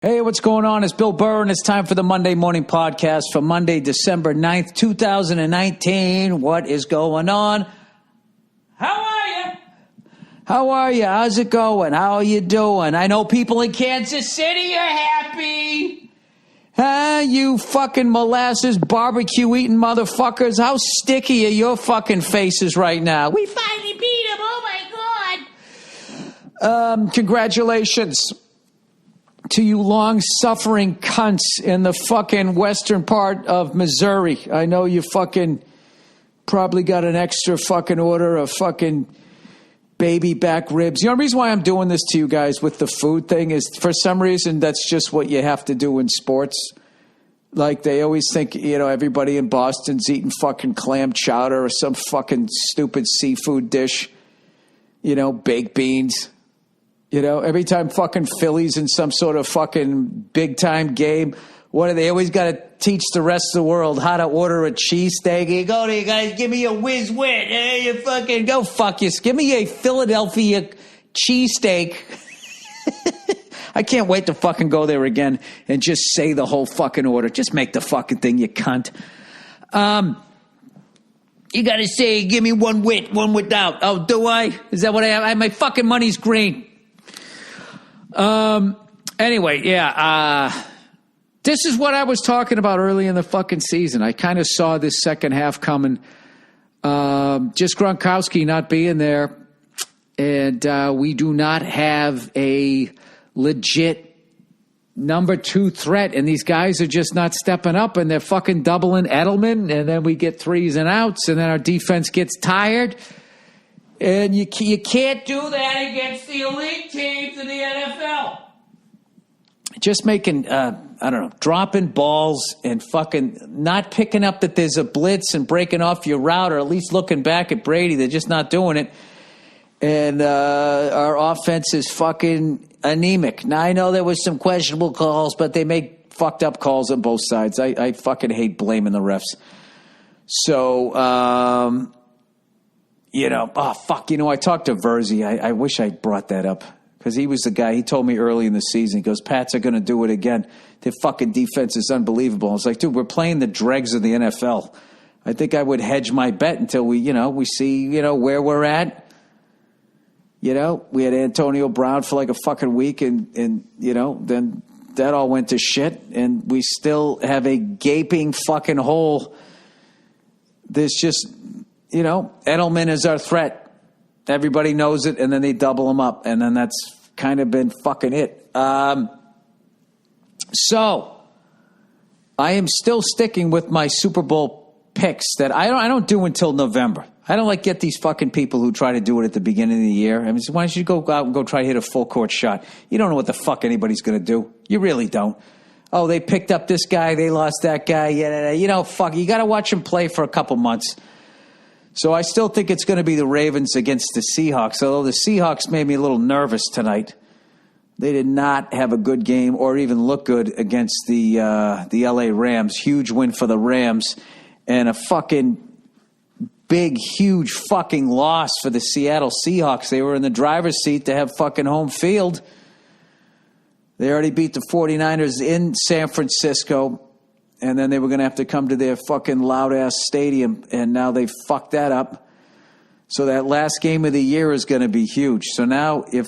Hey, what's going on? It's Bill Burr, and it's time for the Monday Morning Podcast for Monday, December 9th, 2019. What is going on? How are you? How are you? How's it going? How are you doing? I know people in Kansas City are happy. You fucking molasses barbecue-eating motherfuckers. How sticky are your fucking faces right now? We finally beat them. Oh, my God. Congratulations to you long-suffering cunts in the fucking western part of Missouri. I know you fucking probably got an extra fucking order of fucking baby back ribs. You know, the reason why I'm doing this to you guys with the food thing is for some reason that's just what you have to do in sports. Like, they always think, you know, everybody in Boston's eating fucking clam chowder or some fucking stupid seafood dish, you know, baked beans. You know, every time fucking Philly's in some sort of fucking big-time game, what do they always got to teach the rest of the world how to order a cheesesteak? You go to you guys, give me a whiz-wit. Hey, you fucking go fuck you. Give me a Philadelphia cheesesteak. I can't wait to fucking go there again and just say the whole fucking order. Just make the fucking thing, you cunt. You got to say, give me one with, one without. Oh, do I? Is that what I have? My fucking money's green. Anyway, yeah, this is what I was talking about early in the fucking season. I kind of saw this second half coming. Just Gronkowski not being there. And, we do not have a legit number two threat. And these guys are just not stepping up, and they're fucking doubling Edelman. And then we get threes and outs, and then our defense gets tired. And you can't do that against the elite teams in the NFL. Just making, dropping balls and fucking not picking up that there's a blitz and breaking off your route, or at least looking back at Brady. They're just not doing it. And our offense is fucking anemic. Now, I know there was some questionable calls, but they make fucked up calls on both sides. I fucking hate blaming the refs. So, you know, I talked to Verzi. I wish I brought that up because he was the guy. He told me early in the season, he goes, Pats are going to do it again. Their fucking defense is unbelievable. I was like, dude, we're playing the dregs of the NFL. I think I would hedge my bet until we see, where we're at. You know, we had Antonio Brown for like a fucking week and then that all went to shit. And we still have a gaping fucking hole. There's just... Edelman is our threat. Everybody knows it, and then they double him up, and then that's kind of been fucking it. So I am still sticking with my Super Bowl picks that I don't do until November. I don't get these fucking people who try to do it at the beginning of the year. I mean, why don't you go out and go try to hit a full court shot? You don't know what the fuck anybody's going to do. You really don't. Oh, they picked up this guy, they lost that guy. Yeah, fuck. You got to watch them play for a couple months. So I still think it's going to be the Ravens against the Seahawks, although the Seahawks made me a little nervous tonight. They did not have a good game or even look good against the L.A. Rams. Huge win for the Rams and a fucking big, huge fucking loss for the Seattle Seahawks. They were in the driver's seat to have fucking home field. They already beat the 49ers in San Francisco. And then they were going to have to come to their fucking loud-ass stadium, and now they fucked that up. So that last game of the year is going to be huge. So now if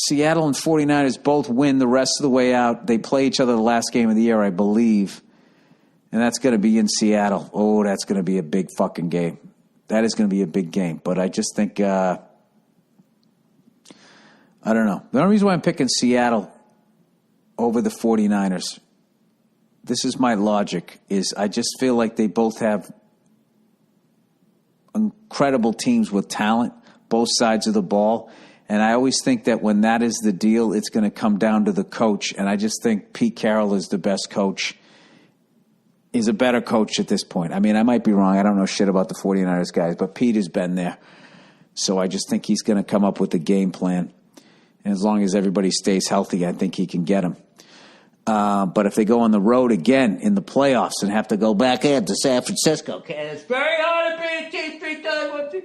Seattle and 49ers both win the rest of the way out, they play each other the last game of the year, I believe. And that's going to be in Seattle. Oh, that's going to be a big fucking game. That is going to be a big game. But I just think, I don't know. The only reason why I'm picking Seattle over the 49ers, this is my logic, is I just feel like they both have incredible teams with talent, both sides of the ball. And I always think that when that is the deal, it's going to come down to the coach. And I just think Pete Carroll is the best coach. He's a better coach at this point. I mean, I might be wrong. I don't know shit about the 49ers guys, but Pete has been there. So I just think he's going to come up with a game plan. And as long as everybody stays healthy, I think he can get them. But if they go on the road again in the playoffs and have to go back in to San Francisco, okay, it's very hard to beat a team 3 times.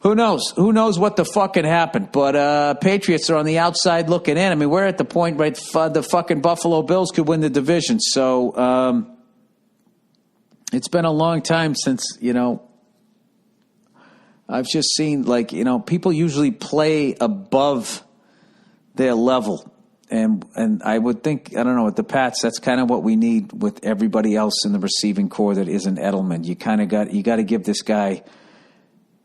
Who knows? Who knows what the fucking happened? But Patriots are on the outside looking in. I mean, we're at the point, right, the fucking Buffalo Bills could win the division. So it's been a long time since, I've just seen, people usually play above their level. And I would think, I don't know, with the Pats, that's kind of what we need with everybody else in the receiving core that isn't Edelman. You got to give this guy,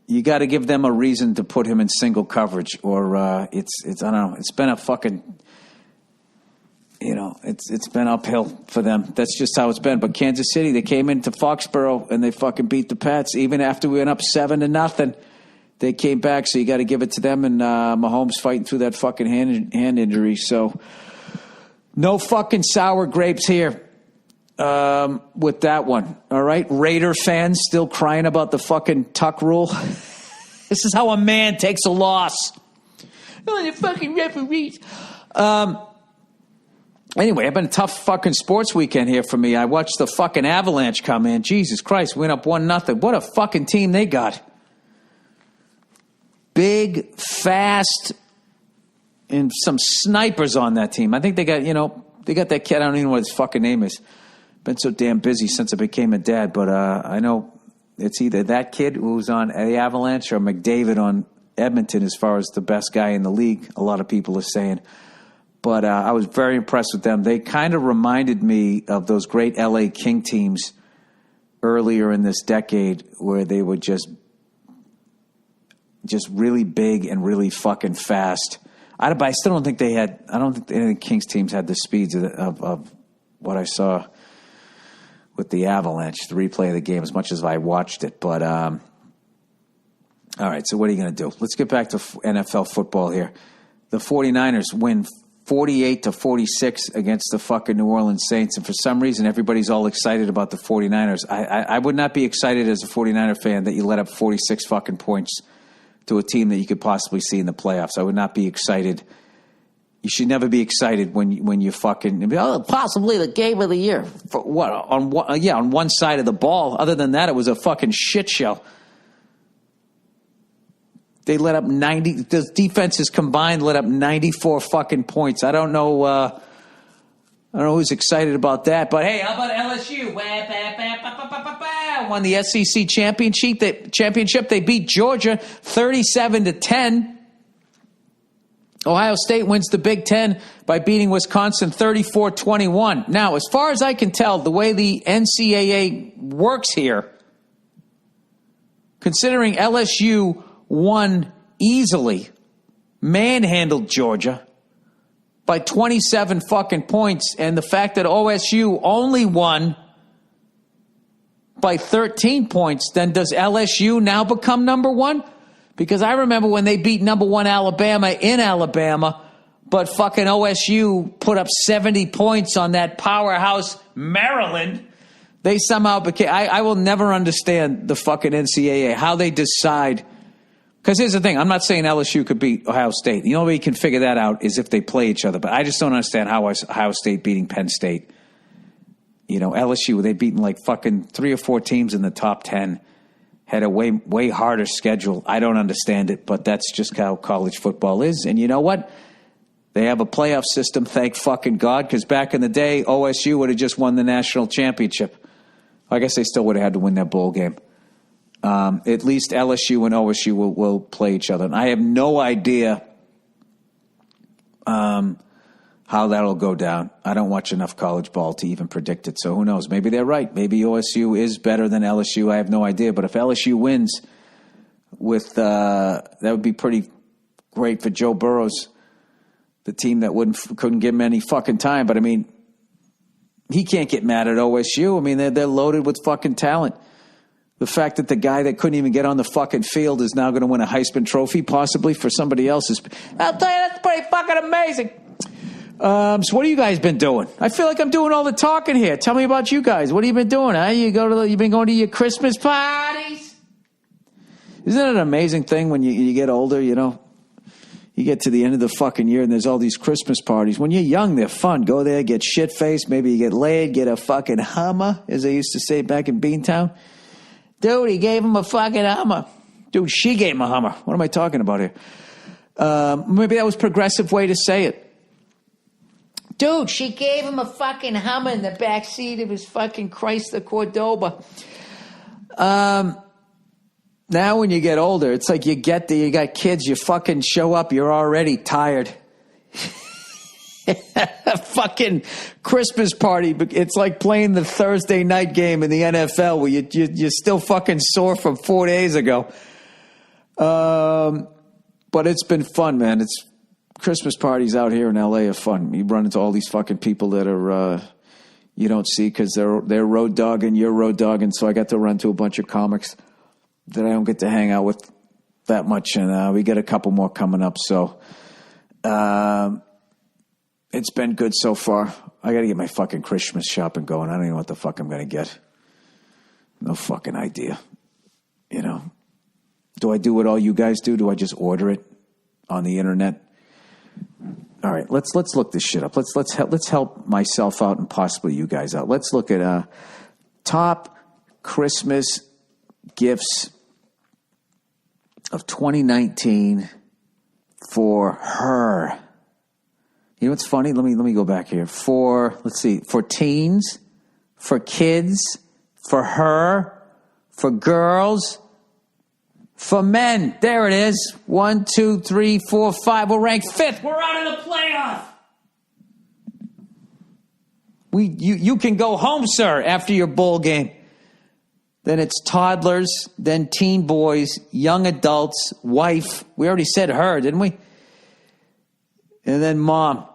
you got to give them a reason to put him in single coverage, or it's I don't know, it's been a fucking, it's been uphill for them. That's just how it's been. But Kansas City, they came into Foxborough and they fucking beat the Pats, even after we went up 7-0. They came back, so you got to give it to them. And Mahomes fighting through that fucking hand injury. So no fucking sour grapes here with that one. All right, Raider fans still crying about the fucking tuck rule. This is how a man takes a loss. Oh, the fucking referees. Anyway, it's been a tough fucking sports weekend here for me. I watched the fucking Avalanche come in. Jesus Christ, went up 1-0. What a fucking team they got. Big, fast, and some snipers on that team. I think they got, they got that kid. I don't even know what his fucking name is. Been so damn busy since I became a dad. But I know it's either that kid who's on the Avalanche or McDavid on Edmonton as far as the best guy in the league, a lot of people are saying. But I was very impressed with them. They kind of reminded me of those great L.A. King teams earlier in this decade where they were just really big and really fucking fast. But I still don't think they had. I don't think any of the Kings teams had the speeds of what I saw with the Avalanche. The replay of the game, as much as I watched it. But all right. So what are you going to do? Let's get back to NFL football here. The 49ers win 48-46 against the fucking New Orleans Saints, and for some reason everybody's all excited about the 49ers. I would not be excited as a 49er fan that you let up 46 fucking points to a team that you could possibly see in the playoffs. I would not be excited. You should never be excited when you fucking possibly the game of the year for what on one side of the ball. Other than that, it was a fucking shit show. They let up 90. The defenses combined let up 94 fucking points. I don't know who's excited about that, but hey, how about LSU? Won the SEC championship. They beat Georgia 37-10. Ohio State wins the Big Ten by beating Wisconsin 34-21. Now, as far as I can tell, the way the NCAA works here, considering LSU won easily, manhandled Georgia by 27 fucking points, and the fact that OSU only won by 13 points, then does LSU now become number one? Because I remember when they beat number one Alabama in Alabama, but fucking OSU put up 70 points on that powerhouse Maryland. They somehow became, I will never understand the fucking NCAA, how they decide. Because here's the thing, I'm not saying LSU could beat Ohio State. The only way you can figure that out is if they play each other. But I just don't understand how Ohio State beating Penn State. LSU, they beaten like fucking 3 or 4 teams in the top 10. Had a way harder schedule. I don't understand it, but that's just how college football is. And you know what? They have a playoff system, thank fucking God, because back in the day, OSU would have just won the national championship. I guess they still would have had to win that bowl game. At least LSU and OSU will play each other. And I have no idea how that'll go down. I don't watch enough college ball to even predict it. So who knows? Maybe they're right. Maybe OSU is better than LSU. I have no idea. But if LSU wins with that would be pretty great for Joe Burrow's, the team that couldn't give him any fucking time. But I mean, he can't get mad at OSU. I mean, they're loaded with fucking talent. The fact that the guy that couldn't even get on the fucking field is now going to win a Heisman Trophy, possibly for somebody else, I'll tell you, that's pretty fucking amazing. So what have you guys been doing? I feel like I'm doing all the talking here. Tell me about you guys. What have you been doing? Huh? You've been going to your Christmas parties? Isn't it an amazing thing when you get older, you get to the end of the fucking year and there's all these Christmas parties. When you're young, they're fun. Go there, get shit-faced, maybe you get laid, get a fucking Hummer, as they used to say back in Beantown. Dude, he gave him a fucking Hummer. Dude, she gave him a Hummer. What am I talking about here? Maybe that was a progressive way to say it. Dude, she gave him a fucking Hummer in the back seat of his fucking Chrysler Cordoba. Now when you get older, it's like you get there, you got kids, you fucking show up, you're already tired. Fucking Christmas party. It's like playing the Thursday night game in the NFL where you're still fucking sore from 4 days ago. But it's been fun, man. Christmas parties out here in LA are fun. You run into all these fucking people that are you don't see because they're road dogging, you're road dogging. So I got to run to a bunch of comics that I don't get to hang out with that much, and we get a couple more coming up. So it's been good so far. I got to get my fucking Christmas shopping going. I don't even know what the fuck I'm going to get. No fucking idea. You know, do I do what all you guys do? Do I just order it on the internet? All right, let's look this shit up. Let's help myself out and possibly you guys out. Let's look at top Christmas gifts of 2019 for her. You know what's funny? Let me go back here. For teens, for kids, for her, for girls, for men. There it is. 1, 2, 3, 4, 5. We're ranked 5th. We're out of the playoff. You can go home, sir, after your bowl game. Then it's toddlers, then teen boys, young adults, wife. We already said her, didn't we? And then mom.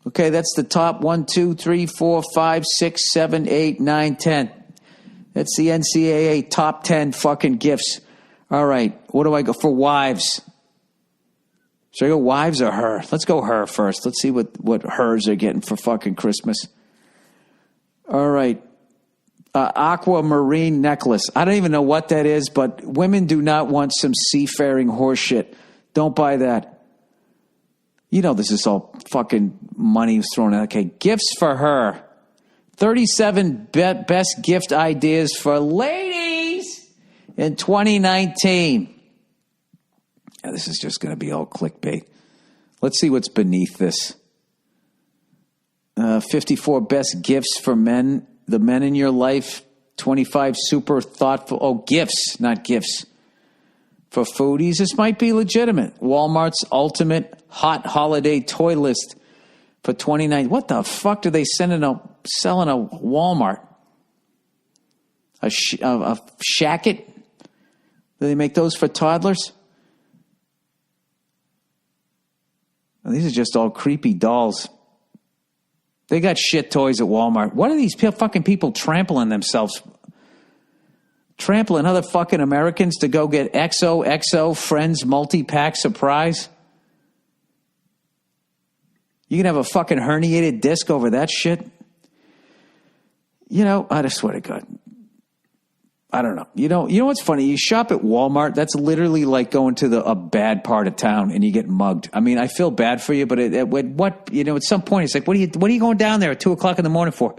Okay, that's the top 1, 2, 3, 4, 5, 6, 7, 8, 9, 10. That's the NCAA top 10 fucking gifts. All right, what do I go for? Wives. Should I go wives or her? Let's go her first. Let's see what hers are getting for fucking Christmas. All right. Aquamarine necklace. I don't even know what that is, but women do not want some seafaring horse shit. Don't buy that. You know this is all fucking money thrown out. Okay, gifts for her. 37 best gift ideas for ladies in 2019. Yeah, this is just going to be all clickbait. Let's see what's beneath this. 54 best gifts for men. The men in your life, 25 super thoughtful, gifts, not gifts. For foodies, this might be legitimate. Walmart's ultimate hot holiday toy list for 2019. What the fuck do they selling a Walmart? A shacket? Do they make those for toddlers? These are just all creepy dolls. They got shit toys at Walmart. What are these fucking people trampling themselves? Trampling other fucking Americans to go get XOXO Friends multi-pack surprise? You can have a fucking herniated disc over that shit? You know, I just swear to God. I don't know. You know what's funny? You shop at Walmart. That's literally like going to a bad part of town and you get mugged. I mean, I feel bad for you, but at some point it's like, what are you going down there at 2:00 in the morning for?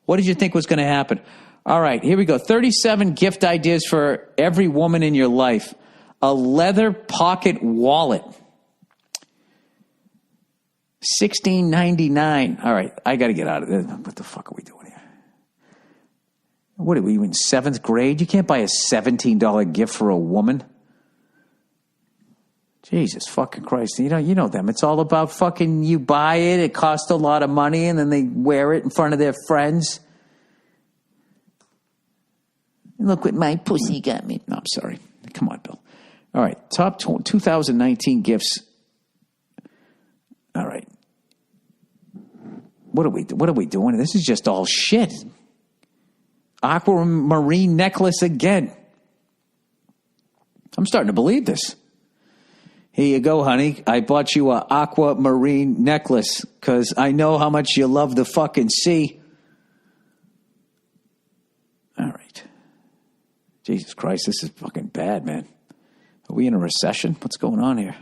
What did you think was going to happen? All right, here we go. 37 gift ideas for every woman in your life. A leather pocket wallet. $16.99. All right, I got to get out of this. What the fuck are we doing here? What are we in 7th grade? You can't buy a $17 gift for a woman. Jesus fucking Christ. You know them. It's all about fucking you buy it. It costs a lot of money and then they wear it in front of their friends. Look what my pussy got me. No, I'm sorry. Come on, Bill. All right. Top 2019 gifts. All right. What are we doing? This is just all shit. Aquamarine necklace again. I'm starting to believe this. Here you go, honey. I bought you a aquamarine necklace because I know how much you love the fucking sea. All right. Jesus Christ, this is fucking bad, man. Are we in a recession? What's going on here?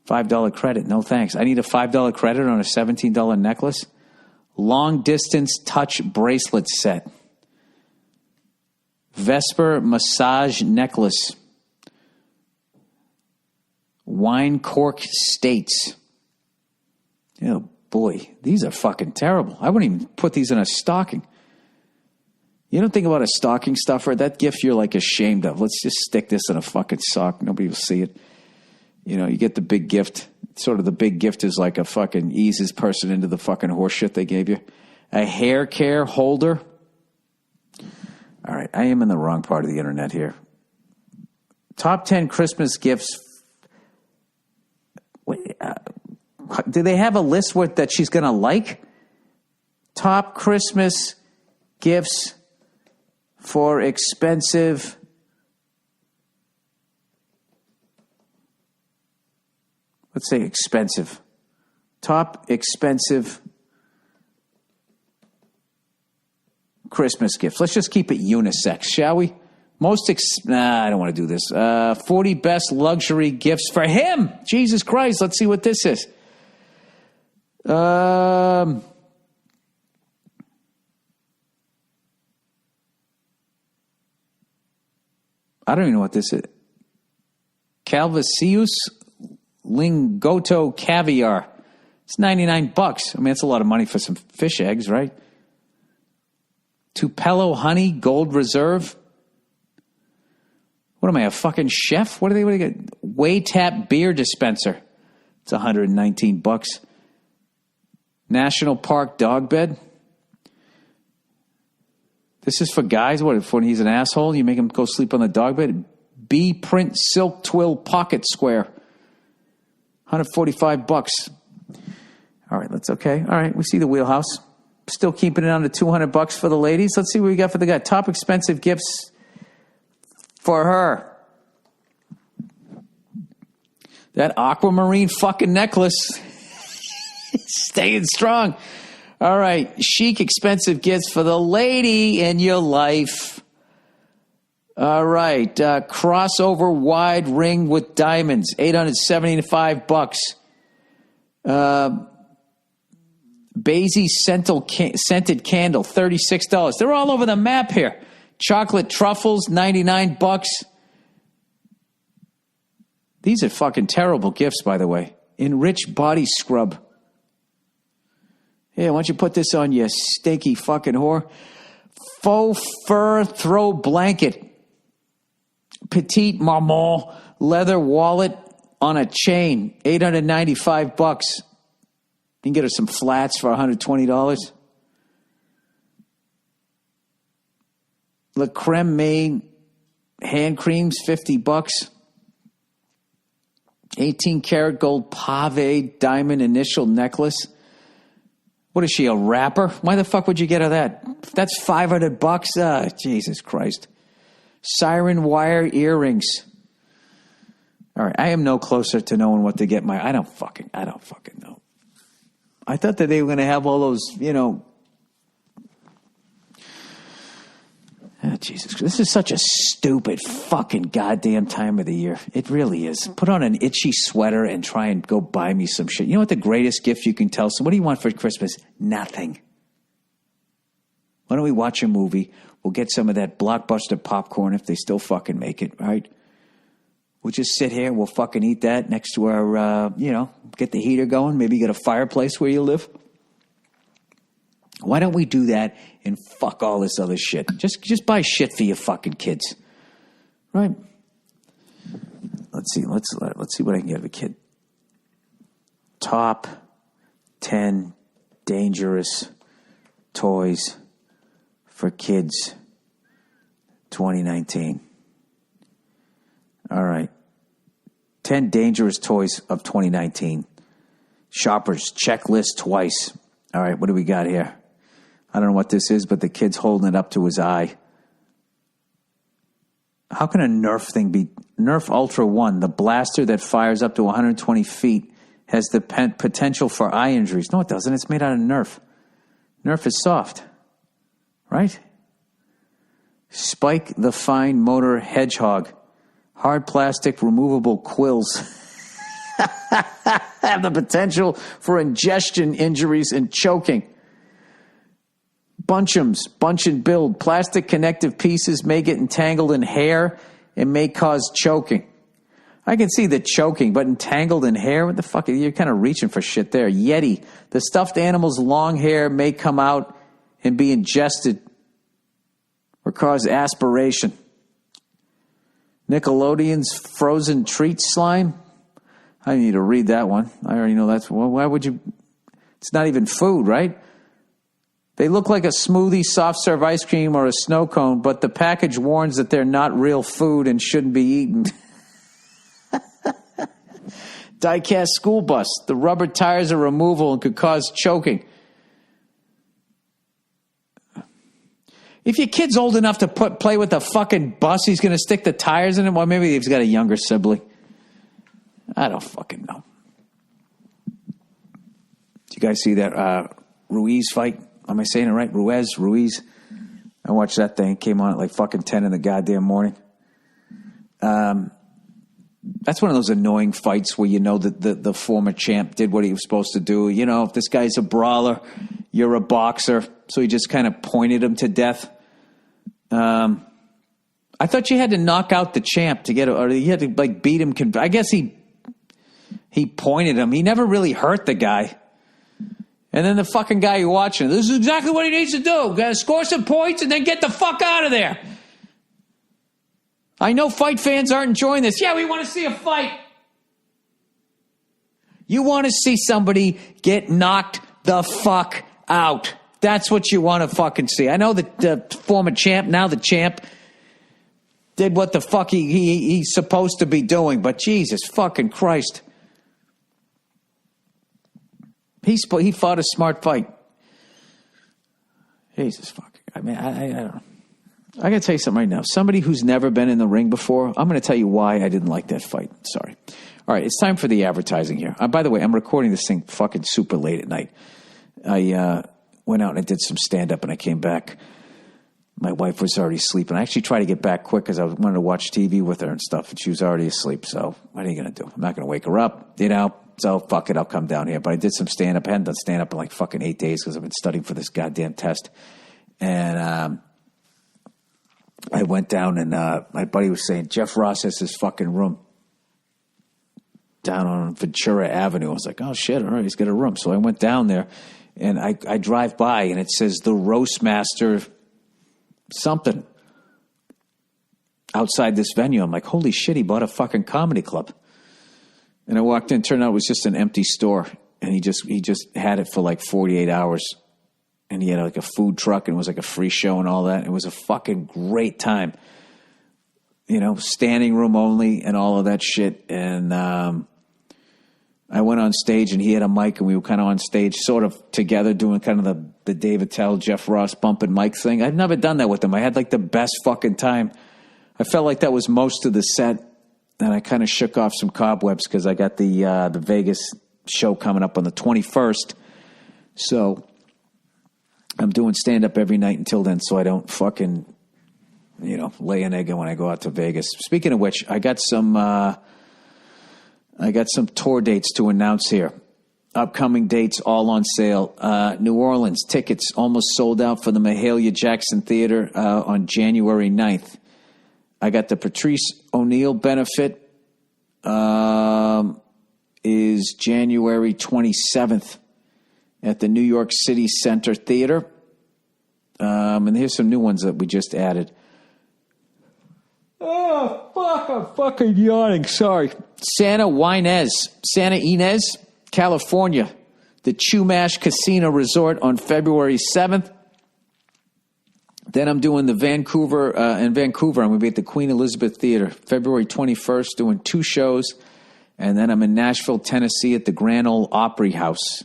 $5 credit. No thanks. I need a $5 credit on a $17 necklace. Long distance touch bracelet set. Vesper massage necklace. wine cork states. Oh, boy. These are fucking terrible. I wouldn't even put these in a stocking. You don't think about a stocking stuffer? That gift you're like ashamed of. Let's just stick this in a fucking sock. Nobody will see it. You know, you get the big gift. Sort of the big gift is like a fucking eases person into the fucking horse shit they gave you. A hair care holder. All right, I am in the wrong part of the internet here. Top 10 Christmas gifts. Wait, do they have a list that she's going to like? Top Christmas gifts for expensive. Let's say expensive. Top expensive Christmas gifts. Let's just keep it unisex, shall we? I don't want to do this. 40 best luxury gifts for him. Jesus Christ. Let's see what this is. I don't even know what this is. Calvacius Lingoto caviar. It's $99. I mean, that's a lot of money for some fish eggs, right? Tupelo honey gold reserve. What am I, a fucking chef? What do they get? Waytap beer dispenser. It's $119. National Park dog bed. This is for guys. What, if when he's an asshole, you make him go sleep on the dog bed? B print silk twill pocket square. $145. All right, that's okay. All right, we see the wheelhouse. Still keeping it under $200 for the ladies. Let's see what we got for the guy. Top expensive gifts for her. That aquamarine fucking necklace. Staying strong. All right. Chic, expensive gifts for the lady in your life. All right. Crossover wide ring with diamonds. $875. Basie scented candle. $36. They're all over the map here. Chocolate truffles. $99. These are fucking terrible gifts, by the way. Enriched body scrub. Yeah, why don't you put this on, you stinky fucking whore? Faux fur throw blanket. Petite maman leather wallet on a chain. $895. You can get her some flats for $120. La Creme made hand creams, $50. 18 karat gold pave diamond initial necklace. What is she, a rapper? Why the fuck would you get her that? That's $500. Ah, Jesus Christ. Siren wire earrings. All right, I am no closer to knowing what to get my. I don't fucking know. I thought that they were going to have all those, you know. Oh, Jesus. This is such a stupid fucking goddamn time of the year. It really is. Put on an itchy sweater and try and go buy me some shit. You know what the greatest gift you can tell someone? What do you want for Christmas? Nothing. Why don't we watch a movie? We'll get some of that Blockbuster popcorn if they still fucking make it, right? We'll just sit here. We'll fucking eat that next to our, get the heater going. Maybe get a fireplace where you live. Why don't we do that and fuck all this other shit? Just buy shit for your fucking kids, right? Let's see. Let's see what I can get of a kid. Top 10 dangerous toys for kids 2019. All right. 10 dangerous toys of 2019. Shoppers, checklist twice. All right, what do we got here? I don't know what this is, but the kid's holding it up to his eye. How can a Nerf thing be? Nerf Ultra 1, the blaster that fires up to 120 feet, has the potential for eye injuries. No, it doesn't. It's made out of Nerf. Nerf is soft, right? Spike the Fine Motor Hedgehog. Hard plastic removable quills. Have the potential for ingestion injuries and choking. Bunchums, bunch and build. Plastic connective pieces may get entangled in hair and may cause choking. I can see the choking, but entangled in hair? What the fuck? You're kind of reaching for shit there. Yeti. The stuffed animal's long hair may come out and be ingested or cause aspiration. Nickelodeon's frozen treat slime. I need to read that one. I already know that's... Well, why would you... It's not even food, right? They look like a smoothie, soft serve ice cream, or a snow cone, but the package warns that they're not real food and shouldn't be eaten. Die-cast school bus. The rubber tires are removable and could cause choking. If your kid's old enough to play with a fucking bus, he's going to stick the tires in it? Well, maybe he's got a younger sibling. I don't fucking know. Did you guys see that Ruiz fight? Am I saying it right? Ruiz. I watched that thing. It came on at like fucking 10 in the goddamn morning. That's one of those annoying fights where you know that the former champ did what he was supposed to do. You know, if this guy's a brawler, you're a boxer. So he just kind of pointed him to death. I thought you had to knock out the champ to get, or you had to like beat him. I guess he pointed him. He never really hurt the guy. And then the fucking guy you're watching, this is exactly what he needs to do. Got to score some points and then get the fuck out of there. I know fight fans aren't enjoying this. Yeah, we want to see a fight. You want to see somebody get knocked the fuck out. That's what you want to fucking see. I know that the former champ, now the champ, did what the fuck he's supposed to be doing. But Jesus fucking Christ. He fought a smart fight. Jesus fuck. I mean, I don't know. I got to tell you something right now. Somebody who's never been in the ring before, I'm going to tell you why I didn't like that fight. Sorry. All right, it's time for the advertising here. By the way, I'm recording this thing fucking super late at night. I went out and I did some stand-up and I came back. My wife was already sleeping. I actually tried to get back quick because I wanted to watch TV with her and stuff, and she was already asleep. So what are you going to do? I'm not going to wake her up, you know? So fuck it, I'll come down here. But I did some stand-up. I hadn't done stand-up in like fucking 8 days because I've been studying for this goddamn test. And I went down and my buddy was saying, Jeff Ross has his fucking room down on Ventura Avenue. I was like, oh shit, all right, he's got a room. So I went down there and I drive by and it says the Roastmaster something outside this venue. I'm like, holy shit, he bought a fucking comedy club. And I walked in, turned out it was just an empty store. And he just had it for like 48 hours. And he had like a food truck and it was like a free show and all that. It was a fucking great time. You know, standing room only and all of that shit. And I went on stage and he had a mic and we were kind of on stage sort of together doing kind of the Dave Attell, Jeff Ross bumping mic thing. I've never done that with him. I had like the best fucking time. I felt like that was most of the set. And I kind of shook off some cobwebs because I got the Vegas show coming up on the 21st. So I'm doing stand-up every night until then so I don't fucking, you know, lay an egg when I go out to Vegas. Speaking of which, I got some tour dates to announce here. Upcoming dates all on sale. New Orleans, tickets almost sold out for the Mahalia Jackson Theater on January 9th. I got the Patrice O'Neal benefit is January 27th at the New York City Center Theater. And here's some new ones that we just added. Oh, fuck, I'm fucking yawning. Sorry. Santa Ynez, California. The Chumash Casino Resort on February 7th. Then I'm doing the Vancouver, I'm going to be at the Queen Elizabeth Theater, February 21st, doing 2 shows. And then I'm in Nashville, Tennessee at the Grand Ole Opry House.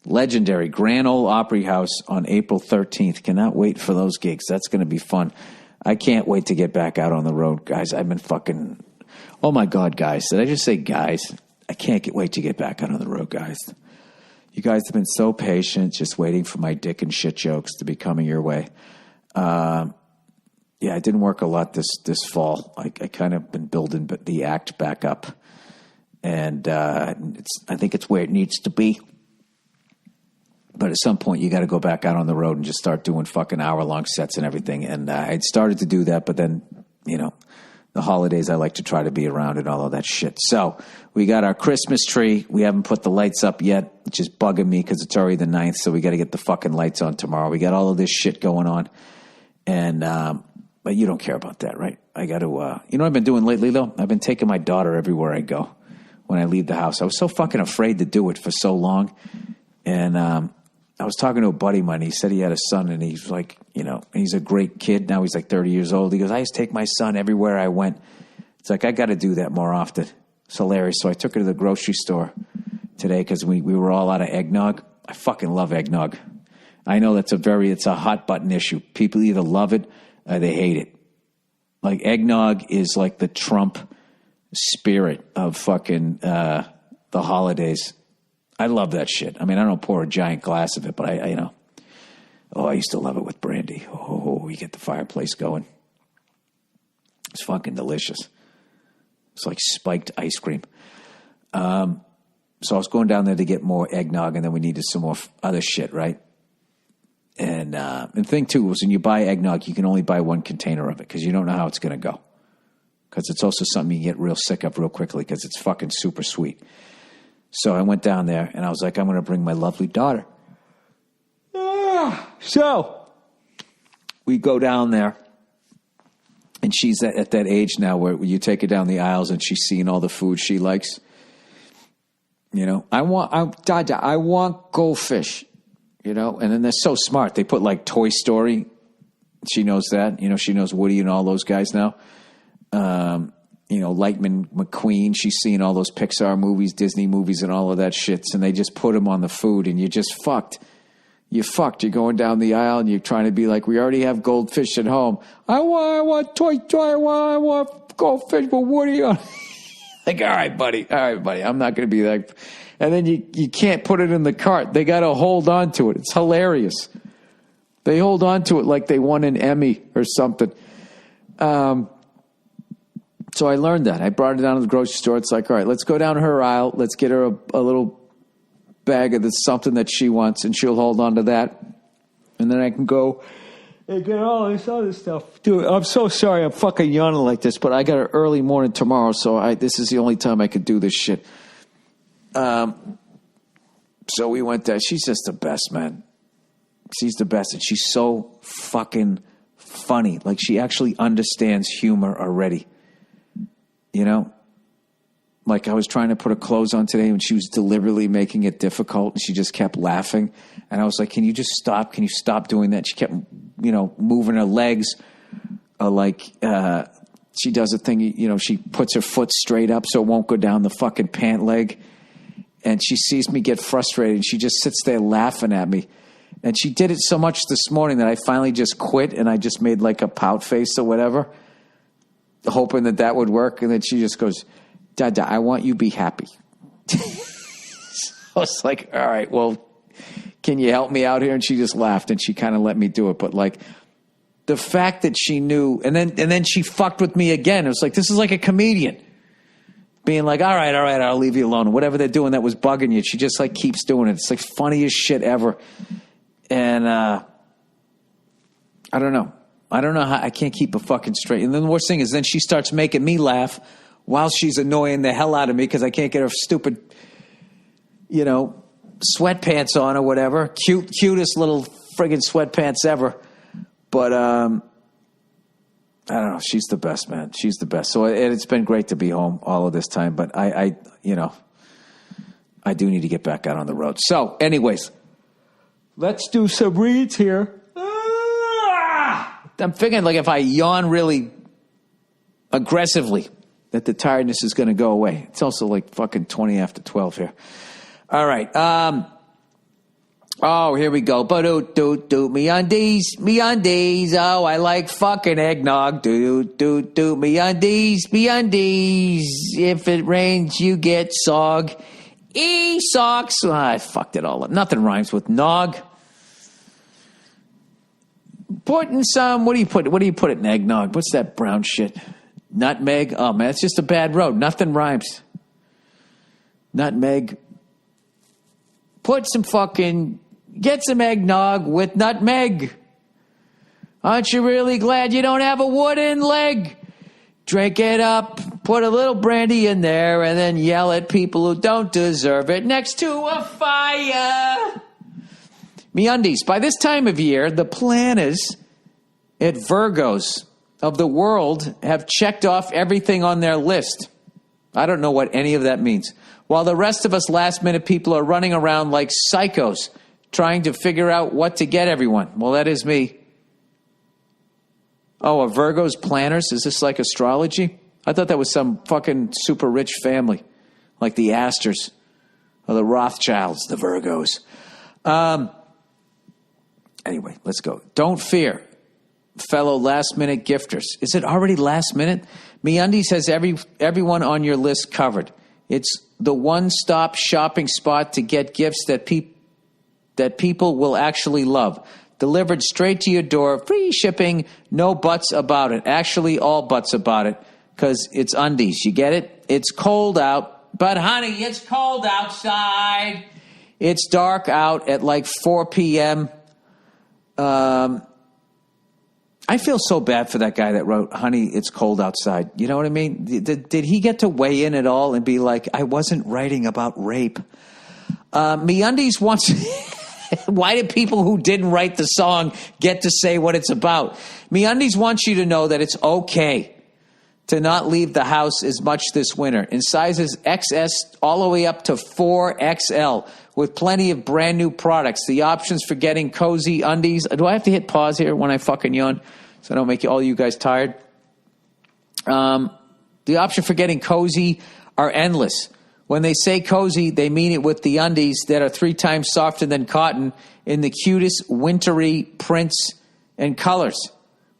Legendary Grand Ole Opry House on April 13th. Cannot wait for those gigs. That's going to be fun. I can't wait to get back out on the road, guys. I've been fucking, oh my God, guys. Did I just say guys? I can't wait to get back out on the road, guys. You guys have been so patient, just waiting for my dick and shit jokes to be coming your way. Yeah, it didn't work a lot this fall. I kind of been building the act back up. And I think it's where it needs to be. But at some point, you got to go back out on the road and just start doing fucking hour-long sets and everything. And I'd started to do that, but then, you know, the holidays I like to try to be around and all of that shit. So we got our Christmas tree. We haven't put the lights up yet, which is bugging me because it's already the 9th, so we got to get the fucking lights on tomorrow. We got all of this shit going on. And, but you don't care about that, right? I got to, you know what I've been doing lately, though? I've been taking my daughter everywhere I go when I leave the house. I was so fucking afraid to do it for so long. And I was talking to a buddy of mine. He said he had a son, and he's like, you know, he's a great kid. Now he's like 30 years old. He goes, I used to take my son everywhere I went. It's like, I got to do that more often. It's hilarious. So I took her to the grocery store today because we were all out of eggnog. I fucking love eggnog. I know it's a hot button issue. People either love it or they hate it. Like, eggnog is like the Trump spirit of fucking the holidays. I love that shit. I mean, I don't pour a giant glass of it, but I you know. Oh, I used to love it with brandy. Oh, you get the fireplace going. It's fucking delicious. It's like spiked ice cream. So I was going down there to get more eggnog, and then we needed some more other shit, right? And the thing, too, was when you buy eggnog, you can only buy one container of it because you don't know how it's going to go. Because it's also something you get real sick of real quickly because it's fucking super sweet. So I went down there, and I was like, I'm going to bring my lovely daughter. So we go down there, and she's at that age now where you take her down the aisles, and she's seeing all the food she likes. You know, Dada, I want goldfish. You know, and then they're so smart. They put like Toy Story. She knows that. You know, she knows Woody and all those guys now. You know, Lightning McQueen. She's seen all those Pixar movies, Disney movies, and all of that shit. And they just put them on the food, and you're just fucked. You're fucked. You're going down the aisle, and you're trying to be like, we already have goldfish at home. I want Toy Story. I want goldfish with Woody on. Like, all right, buddy. I'm not going to be like... And then you can't put it in the cart. They got to hold on to it. It's hilarious. They hold on to it like they won an Emmy or something. So I learned that. I brought her down to the grocery store. It's like, all right, let's go down her aisle. Let's get her a little bag of something that she wants, and she'll hold on to that. And then I can go and get all this other stuff. Dude, I'm so sorry. I'm fucking yawning like this, but I got an early morning tomorrow, so this is the only time I could do this shit. So we went there. She's just the best, man. She's the best. And she's so fucking funny. Like, she actually understands humor already. You know? Like, I was trying to put her clothes on today, and she was deliberately making it difficult, and she just kept laughing. And I was like, can you just stop? Can you stop doing that? She kept, you know, moving her legs. She does a thing, you know, she puts her foot straight up so it won't go down the fucking pant leg. And she sees me get frustrated, and she just sits there laughing at me. And she did it so much this morning that I finally just quit, and I just made like a pout face or whatever, hoping that would work. And then she just goes, Dada, I want you to be happy. So I was like, all right, well, can you help me out here? And she just laughed, and she kind of let me do it. But like, the fact that she knew, and then she fucked with me again. It was like, this is like a comedian. Being like, all right, I'll leave you alone. Whatever they're doing that was bugging you, she just like keeps doing it. It's like funniest shit ever. And I don't know how I can't keep it fucking straight. And then the worst thing is then she starts making me laugh while she's annoying the hell out of me because I can't get her stupid, you know, sweatpants on or whatever. Cutest little friggin' sweatpants ever. But I don't know. She's the best, man. She's the best. So it's been great to be home all of this time. But I you know, I do need to get back out on the road. So, anyways, let's do some reads here. I'm figuring, like, if I yawn really aggressively, that the tiredness is going to go away. It's also like fucking 20 after 12 here. All right. Oh, here we go. Me undies. Oh, I like fucking eggnog. Me undies. If it rains, you get sog. Socks. Oh, I fucked it all up. Nothing rhymes with nog. Putting some, what do you put in eggnog? What's that brown shit? Nutmeg. Oh, man, it's just a bad road. Nothing rhymes. Nutmeg. Get some eggnog with nutmeg. Aren't you really glad you don't have a wooden leg? drink it up, put a little brandy in there, and then yell at people who don't deserve it next to a fire. MeUndies. By this time of year, the planners at Virgos of the world have checked off everything on their list. I don't know what any of that means. While the rest of us last-minute people are running around like psychos trying to figure out what to get everyone. Well, that is me. Oh, a Virgo's planners? Is this like astrology? I thought that was some fucking super rich family, like the Astors or the Rothschilds, the Virgos. Anyway, let's go. Don't fear, fellow last-minute gifters. Is it already last minute? MeUndies has everyone on your list covered. It's the one-stop shopping spot to get gifts that people will actually love. Delivered straight to your door, free shipping, no buts about it. Actually, all buts about it, because it's undies. You get it? It's cold out, but honey, it's cold outside. It's dark out at like 4 p.m., I feel so bad for that guy that wrote, honey, it's cold outside. You know what I mean? Did he get to weigh in at all and be like, I wasn't writing about rape? MeUndies wants... Why did people who didn't write the song get to say what it's about? MeUndies wants you to know that it's okay to not leave the house as much this winter. In sizes XS all the way up to 4XL. With plenty of brand new products. The options for getting cozy undies. Do I have to hit pause here when I fucking yawn so I don't make all you guys tired? The option for getting cozy are endless. When they say cozy, they mean it with the undies that are 3 times softer than cotton in the cutest wintry prints and colors.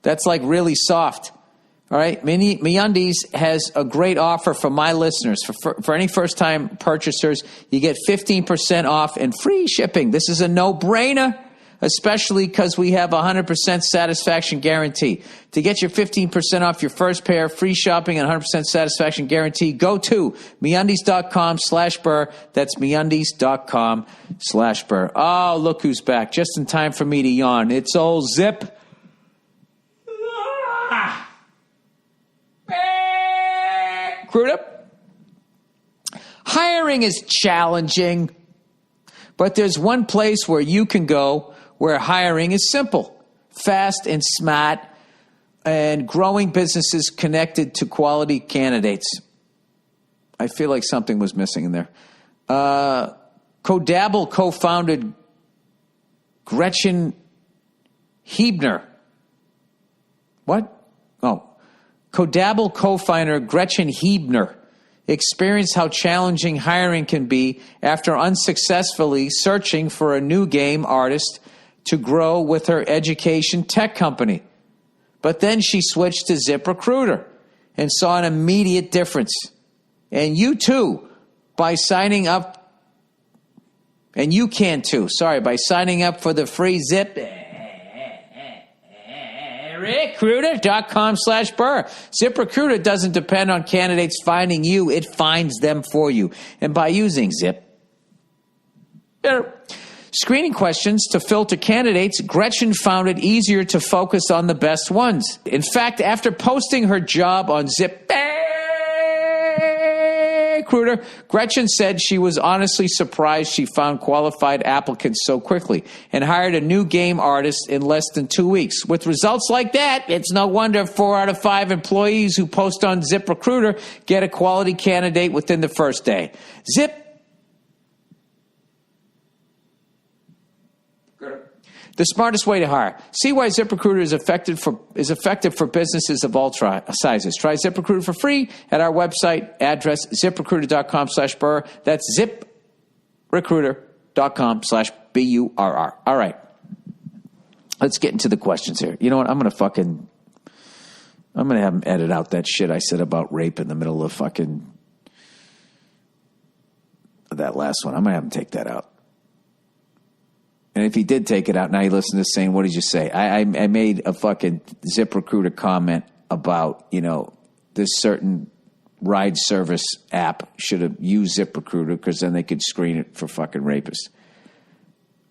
That's like really soft. All right, MeUndies has a great offer for my listeners. For any first-time purchasers, you get 15% off and free shipping. This is a no-brainer, especially because we have a 100% satisfaction guarantee. To get your 15% off your first pair, free shopping, and 100% satisfaction guarantee, go to MeUndies.com/Burr. That's MeUndies.com/Burr. Oh, look who's back. Just in time for me to yawn. It's old Zip. Cruder. Hiring is challenging, but there's one place where you can go where hiring is simple, fast, and smart, and growing businesses connected to quality candidates. I feel like something was missing in there. Codable co-founded Gretchen Hebner. What? Oh. Codable co-founder Gretchen Hebner experienced how challenging hiring can be after unsuccessfully searching for a new game artist to grow with her education tech company. But then she switched to ZipRecruiter and saw an immediate difference. And you too, by signing up, and you can too, by signing up for the free Zip... ZipRecruiter.com/Burr. ZipRecruiter doesn't depend on candidates finding you. It finds them for you. And by using Zip screening questions to filter candidates, Gretchen found it easier to focus on the best ones. In fact, after posting her job on ZipRecruiter, Gretchen said she was honestly surprised she found qualified applicants so quickly and hired a new game artist in less than 2 weeks. With results like that, it's no wonder 4 out of 5 employees who post on ZipRecruiter get a quality candidate within the first day. The smartest way to hire. See why ZipRecruiter is effective for businesses of all sizes. Try ZipRecruiter for free at our website address, ZipRecruiter.com/Burr. That's ZipRecruiter.com/BURR. All right. Let's get into the questions here. You know what? I'm going to have them edit out that shit I said about rape in the middle of that last one. I'm going to have him take that out. And if he did take it out, now he listens to this saying, what did you say? I made a fucking ZipRecruiter comment about, this certain ride service app should have used ZipRecruiter because then they could screen it for fucking rapists.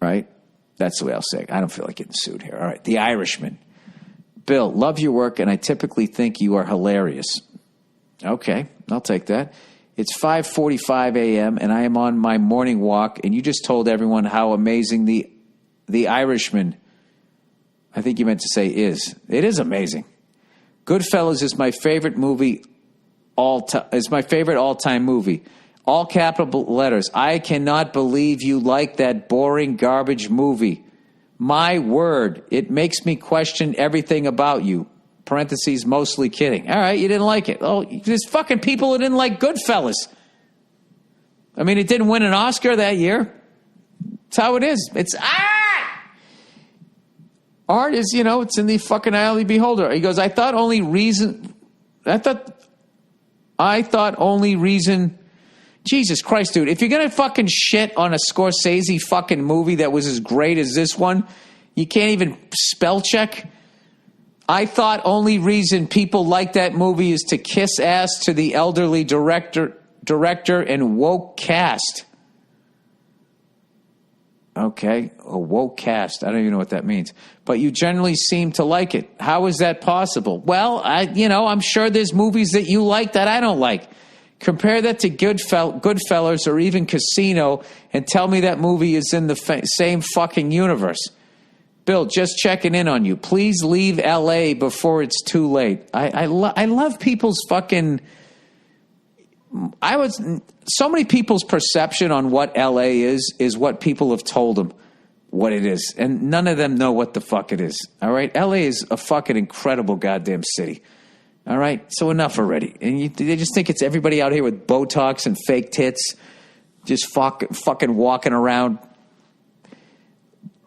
Right? That's the way I'll say it. I don't feel like getting sued here. All right. The Irishman. Bill, love your work, and I typically think you are hilarious. Okay, I'll take that. It's 5:45 a.m. and I am on my morning walk, and you just told everyone how amazing the Irishman, I think you meant to say is. It is amazing. Goodfellas is my favorite movie is my favorite all-time movie. All capital letters. I cannot believe you like that boring garbage movie. My word, it makes me question everything about you. Parentheses, mostly kidding. All right, you didn't like it. Oh, there's fucking people who didn't like Goodfellas. I mean, it didn't win an Oscar that year. That's how it is. It's art is, it's in the fucking eye of the beholder. He goes, I thought only reason. Jesus Christ, dude. If you're going to fucking shit on a Scorsese fucking movie that was as great as this one, you can't even spell check. I thought only reason people like that movie is to kiss ass to the elderly director and woke cast. Okay, a woke cast. I don't even know what that means. But you generally seem to like it. How is that possible? Well, I'm sure there's movies that you like that I don't like. Compare that to Goodfellas or even Casino and tell me that movie is in the same fucking universe. Bill, just checking in on you. Please leave L.A. before it's too late. I love people's fucking... So many people's perception on what L.A. is what people have told them what it is. And none of them know what the fuck it is. All right? L.A. is a fucking incredible goddamn city. All right? So enough already. And they just think it's everybody out here with Botox and fake tits just fucking walking around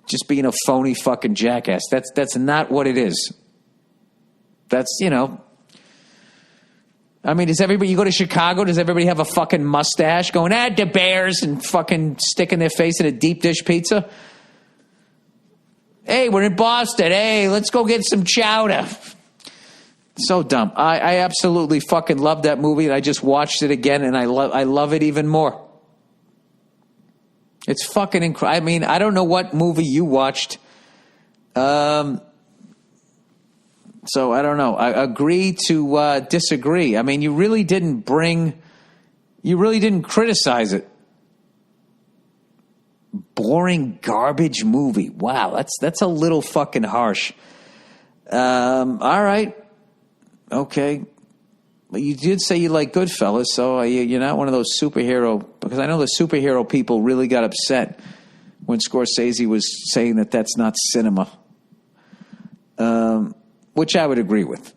just being a phony fucking jackass. That's not what it is. That's, I mean, does everybody, you go to Chicago, does everybody have a fucking mustache going, the Bears, and fucking sticking their face in a deep dish pizza? Hey, we're in Boston. Hey, let's go get some chowder. So dumb. I absolutely fucking love that movie, and I just watched it again, and I love it even more. It's fucking incredible. I mean, I don't know what movie you watched. So I don't know. I agree to disagree. I mean, you really didn't criticize it. Boring garbage movie. Wow, that's a little fucking harsh. All right. Okay. But you did say you like Goodfellas, so you're not one of those superhero, because I know the superhero people really got upset when Scorsese was saying that that's not cinema. Which I would agree with.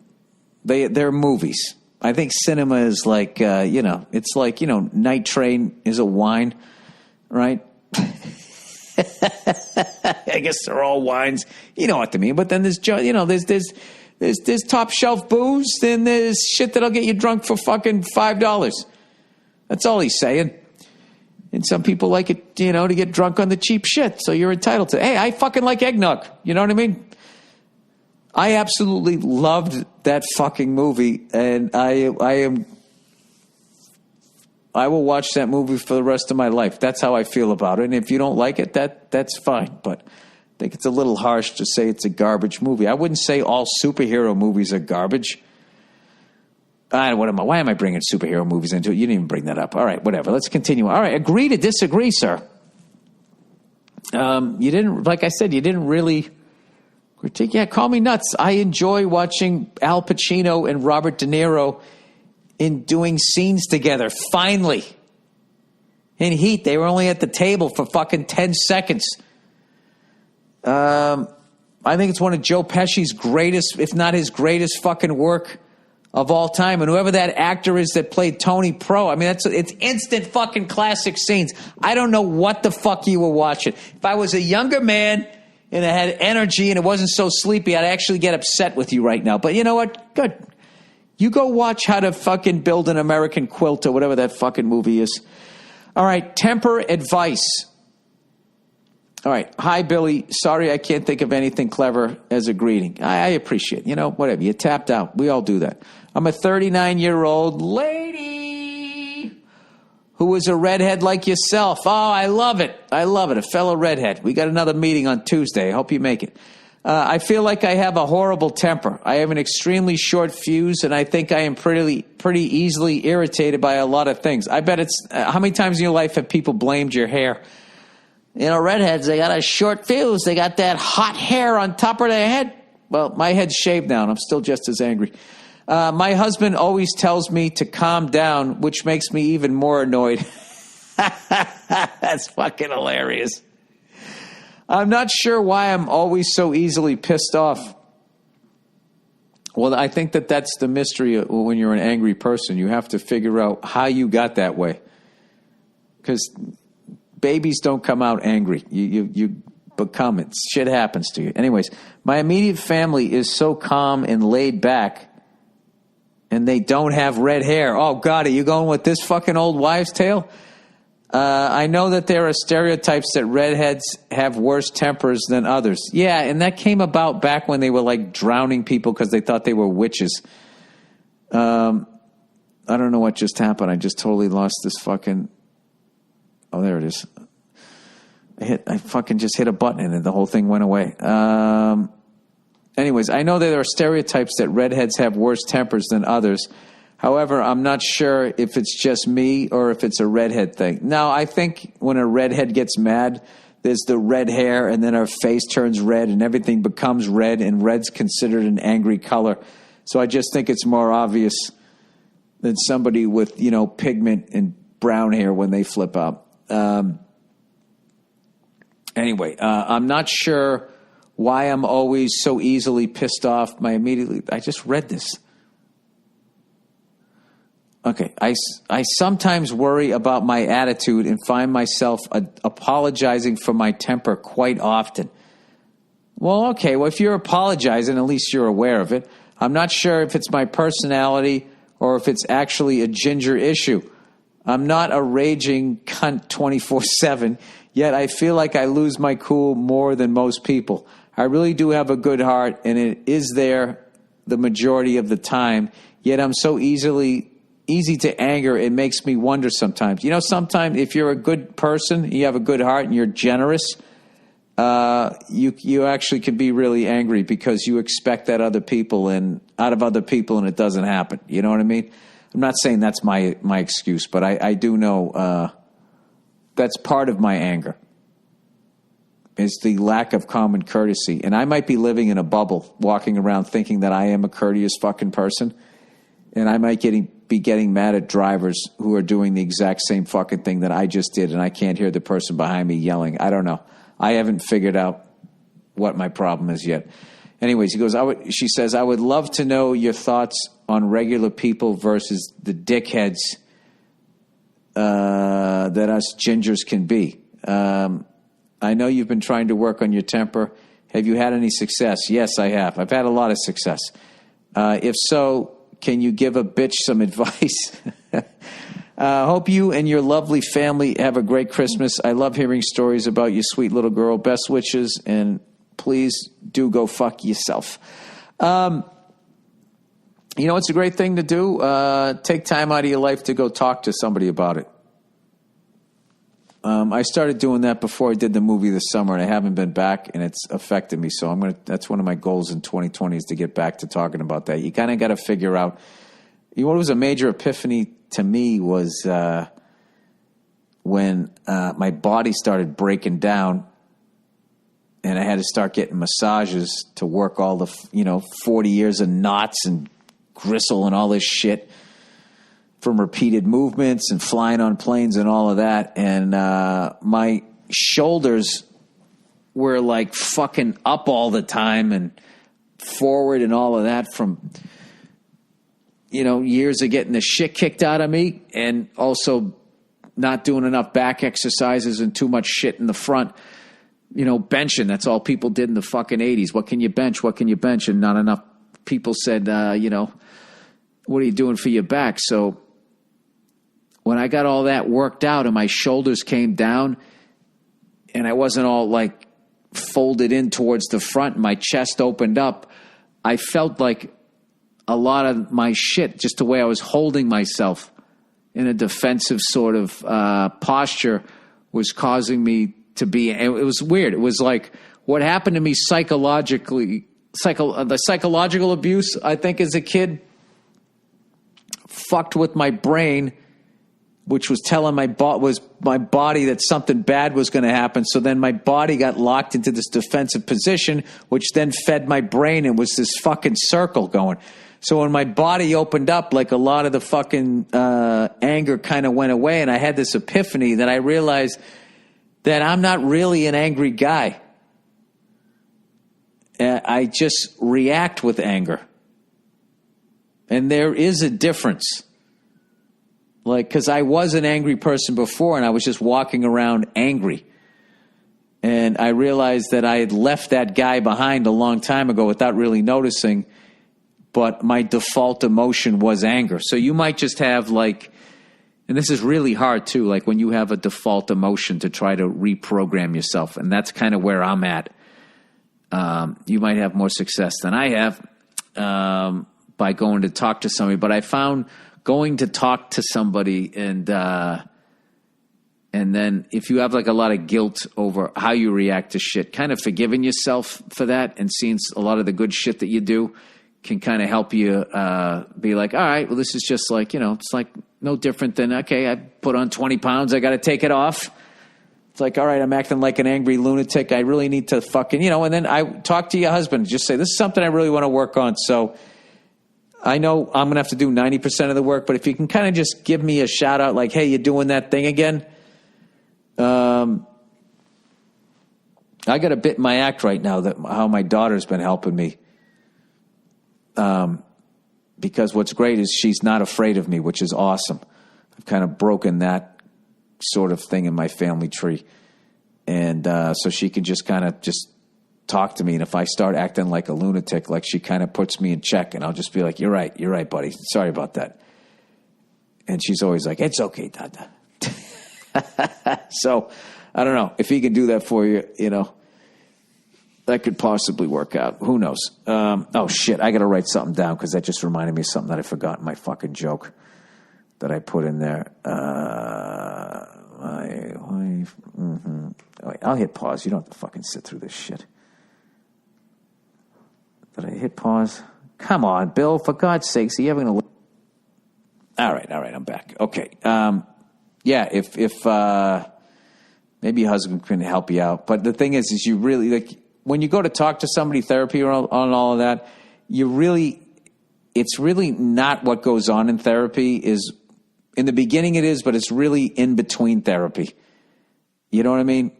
They're movies. I think cinema is like, it's like, Night Train is a wine, right? I guess they're all wines. You know what I mean. But then there's top shelf booze, then there's shit that'll get you drunk for fucking $5. That's all he's saying. And some people like it, to get drunk on the cheap shit. So you're entitled to. Hey, I fucking like eggnog. You know what I mean? I absolutely loved that fucking movie, and I will watch that movie for the rest of my life. That's how I feel about it. And if you don't like it, that's fine. But I think it's a little harsh to say it's a garbage movie. I wouldn't say all superhero movies are garbage. Why am I bringing superhero movies into it? You didn't even bring that up. All right, whatever. Let's continue. All right, agree to disagree, sir. You didn't, like I said, you didn't really critique. Yeah, call me nuts. I enjoy watching Al Pacino and Robert De Niro in doing scenes together. Finally. In Heat, they were only at the table for fucking 10 seconds. I think it's one of Joe Pesci's greatest, if not his greatest fucking work of all time. And whoever that actor is that played Tony Pro, I mean, it's instant fucking classic scenes. I don't know what the fuck you were watching. If I was a younger man and I had energy and it wasn't so sleepy, I'd actually get upset with you right now. But you know what? Good. You go watch How to Fucking Build an American Quilt or whatever that fucking movie is. All right, temper advice. All right. Hi, Billy. Sorry I can't think of anything clever as a greeting. I appreciate it. Whatever. You tapped out. We all do that. I'm a 39-year-old lady who is a redhead like yourself. Oh, I love it. I love it. A fellow redhead. We got another meeting on Tuesday. I hope you make it. I feel like I have a horrible temper. I have an extremely short fuse, and I think I am pretty easily irritated by a lot of things. I bet it's how many times in your life have people blamed your hair? You know, redheads, they got a short fuse. They got that hot hair on top of their head. Well, my head's shaved now, and I'm still just as angry. My husband always tells me to calm down, which makes me even more annoyed. That's fucking hilarious. I'm not sure why I'm always so easily pissed off. Well, I think that's the mystery of when you're an angry person. You have to figure out how you got that way. Because babies don't come out angry. You become it. Shit happens to you. Anyways, my immediate family is so calm and laid back, and they don't have red hair. Oh, God, are you going with this fucking old wives' tale? I know that there are stereotypes that redheads have worse tempers than others. Yeah, and that came about back when they were like drowning people because they thought they were witches. I don't know what just happened. I just totally lost this fucking... Oh, there it is. I fucking just hit a button and the whole thing went away. Anyways, I know that there are stereotypes that redheads have worse tempers than others. However, I'm not sure if it's just me or if it's a redhead thing. Now, I think when a redhead gets mad, there's the red hair and then her face turns red and everything becomes red, and red's considered an angry color. So I just think it's more obvious than somebody with, you know, pigment and brown hair when they flip out. Anyway, I'm not sure why I'm always so easily pissed off. I just read this. Okay, I sometimes worry about my attitude and find myself apologizing for my temper quite often. Well, okay, well, if you're apologizing, at least you're aware of it. I'm not sure if it's my personality or if it's actually a ginger issue. I'm not a raging cunt 24/7, yet I feel like I lose my cool more than most people. I really do have a good heart, and it is there the majority of the time, yet I'm so easy to anger, it makes me wonder sometimes. You know, sometimes if you're a good person, you have a good heart, and you're generous, you actually can be really angry because you expect that out of other people, and it doesn't happen. You know what I mean? I'm not saying that's my excuse, but I do know that's part of my anger is the lack of common courtesy. And I might be living in a bubble, walking around thinking that I am a courteous fucking person, and I might be getting mad at drivers who are doing the exact same fucking thing that I just did, and I can't hear the person behind me yelling. I don't know. I haven't figured out what my problem is yet. Anyways, she says, I would love to know your thoughts on regular people versus the dickheads that us gingers can be. I know you've been trying to work on your temper. Have you had any success? Yes, I have. I've had a lot of success. If so, can you give a bitch some advice? Hope you and your lovely family have a great Christmas. I love hearing stories about your sweet little girl. Best wishes, and please do go fuck yourself. You know, it's a great thing to do. Take time out of your life to go talk to somebody about it. I started doing that before I did the movie this summer, and I haven't been back, and it's affected me. So that's one of my goals in 2020 is to get back to talking about that. You kind of got to figure out. You know what was a major epiphany to me was when my body started breaking down, and I had to start getting massages to work all the 40 years of knots and gristle and all this shit from repeated movements and flying on planes and all of that. And my shoulders were like fucking up all the time and forward and all of that from, years of getting the shit kicked out of me, and also not doing enough back exercises and too much shit in the front. Benching, that's all people did in the fucking 80s. What can you bench? What can you bench? And not enough people said, what are you doing for your back? So when I got all that worked out and my shoulders came down and I wasn't all like folded in towards the front and my chest opened up, I felt like a lot of my shit, just the way I was holding myself in a defensive sort of posture, was causing me to be, it was weird. It was like what happened to me psychologically, the psychological abuse, I think, as a kid, fucked with my brain, which was telling my body that something bad was going to happen. So then my body got locked into this defensive position, which then fed my brain, and was this fucking circle going. So when my body opened up, like, a lot of the fucking anger kind of went away, and I had this epiphany that I realized that I'm not really an angry guy. I just react with anger. And there is a difference. Like, because I was an angry person before, and I was just walking around angry. And I realized that I had left that guy behind a long time ago without really noticing. But my default emotion was anger. So you might just have, like, and this is really hard too, like when you have a default emotion to try to reprogram yourself. And that's kind of where I'm at. You might have more success than I have by going to talk to somebody. But I found going to talk to somebody and then if you have like a lot of guilt over how you react to shit, kind of forgiving yourself for that and seeing a lot of the good shit that you do can kind of help you be like, all right, well, this is just like, it's like no different than, okay, I put on 20 pounds, I got to take it off. It's like, all right, I'm acting like an angry lunatic. I really need to fucking, and then I talk to your husband, just say, this is something I really want to work on. So I know I'm going to have to do 90% of the work, but if you can kind of just give me a shout out, like, hey, you're doing that thing again. I got a bit in my act right now that how my daughter's been helping me. Because what's great is she's not afraid of me, which is awesome. I've kind of broken that sort of thing in my family tree. And so she can just kind of just talk to me. And if I start acting like a lunatic, like, she kind of puts me in check, and I'll just be like, you're right, buddy. Sorry about that. And she's always like, it's okay, Dada. So I don't know if he can do that for you, that could possibly work out. Who knows? Oh shit. I got to write something down, because that just reminded me of something that I forgot in my fucking joke that I put in there. My wife. Mm-hmm. Wait, I'll hit pause. You don't have to fucking sit through this shit. Did I hit pause? Come on, Bill. For God's sakes, are you ever going to... All right. I'm back. Okay. Yeah, if maybe your husband can help you out. But the thing is you really, like, when you go to talk to somebody, therapy or on all of that, it's really not what goes on in therapy. Is in the beginning it is, but it's really in between therapy. You know what I mean?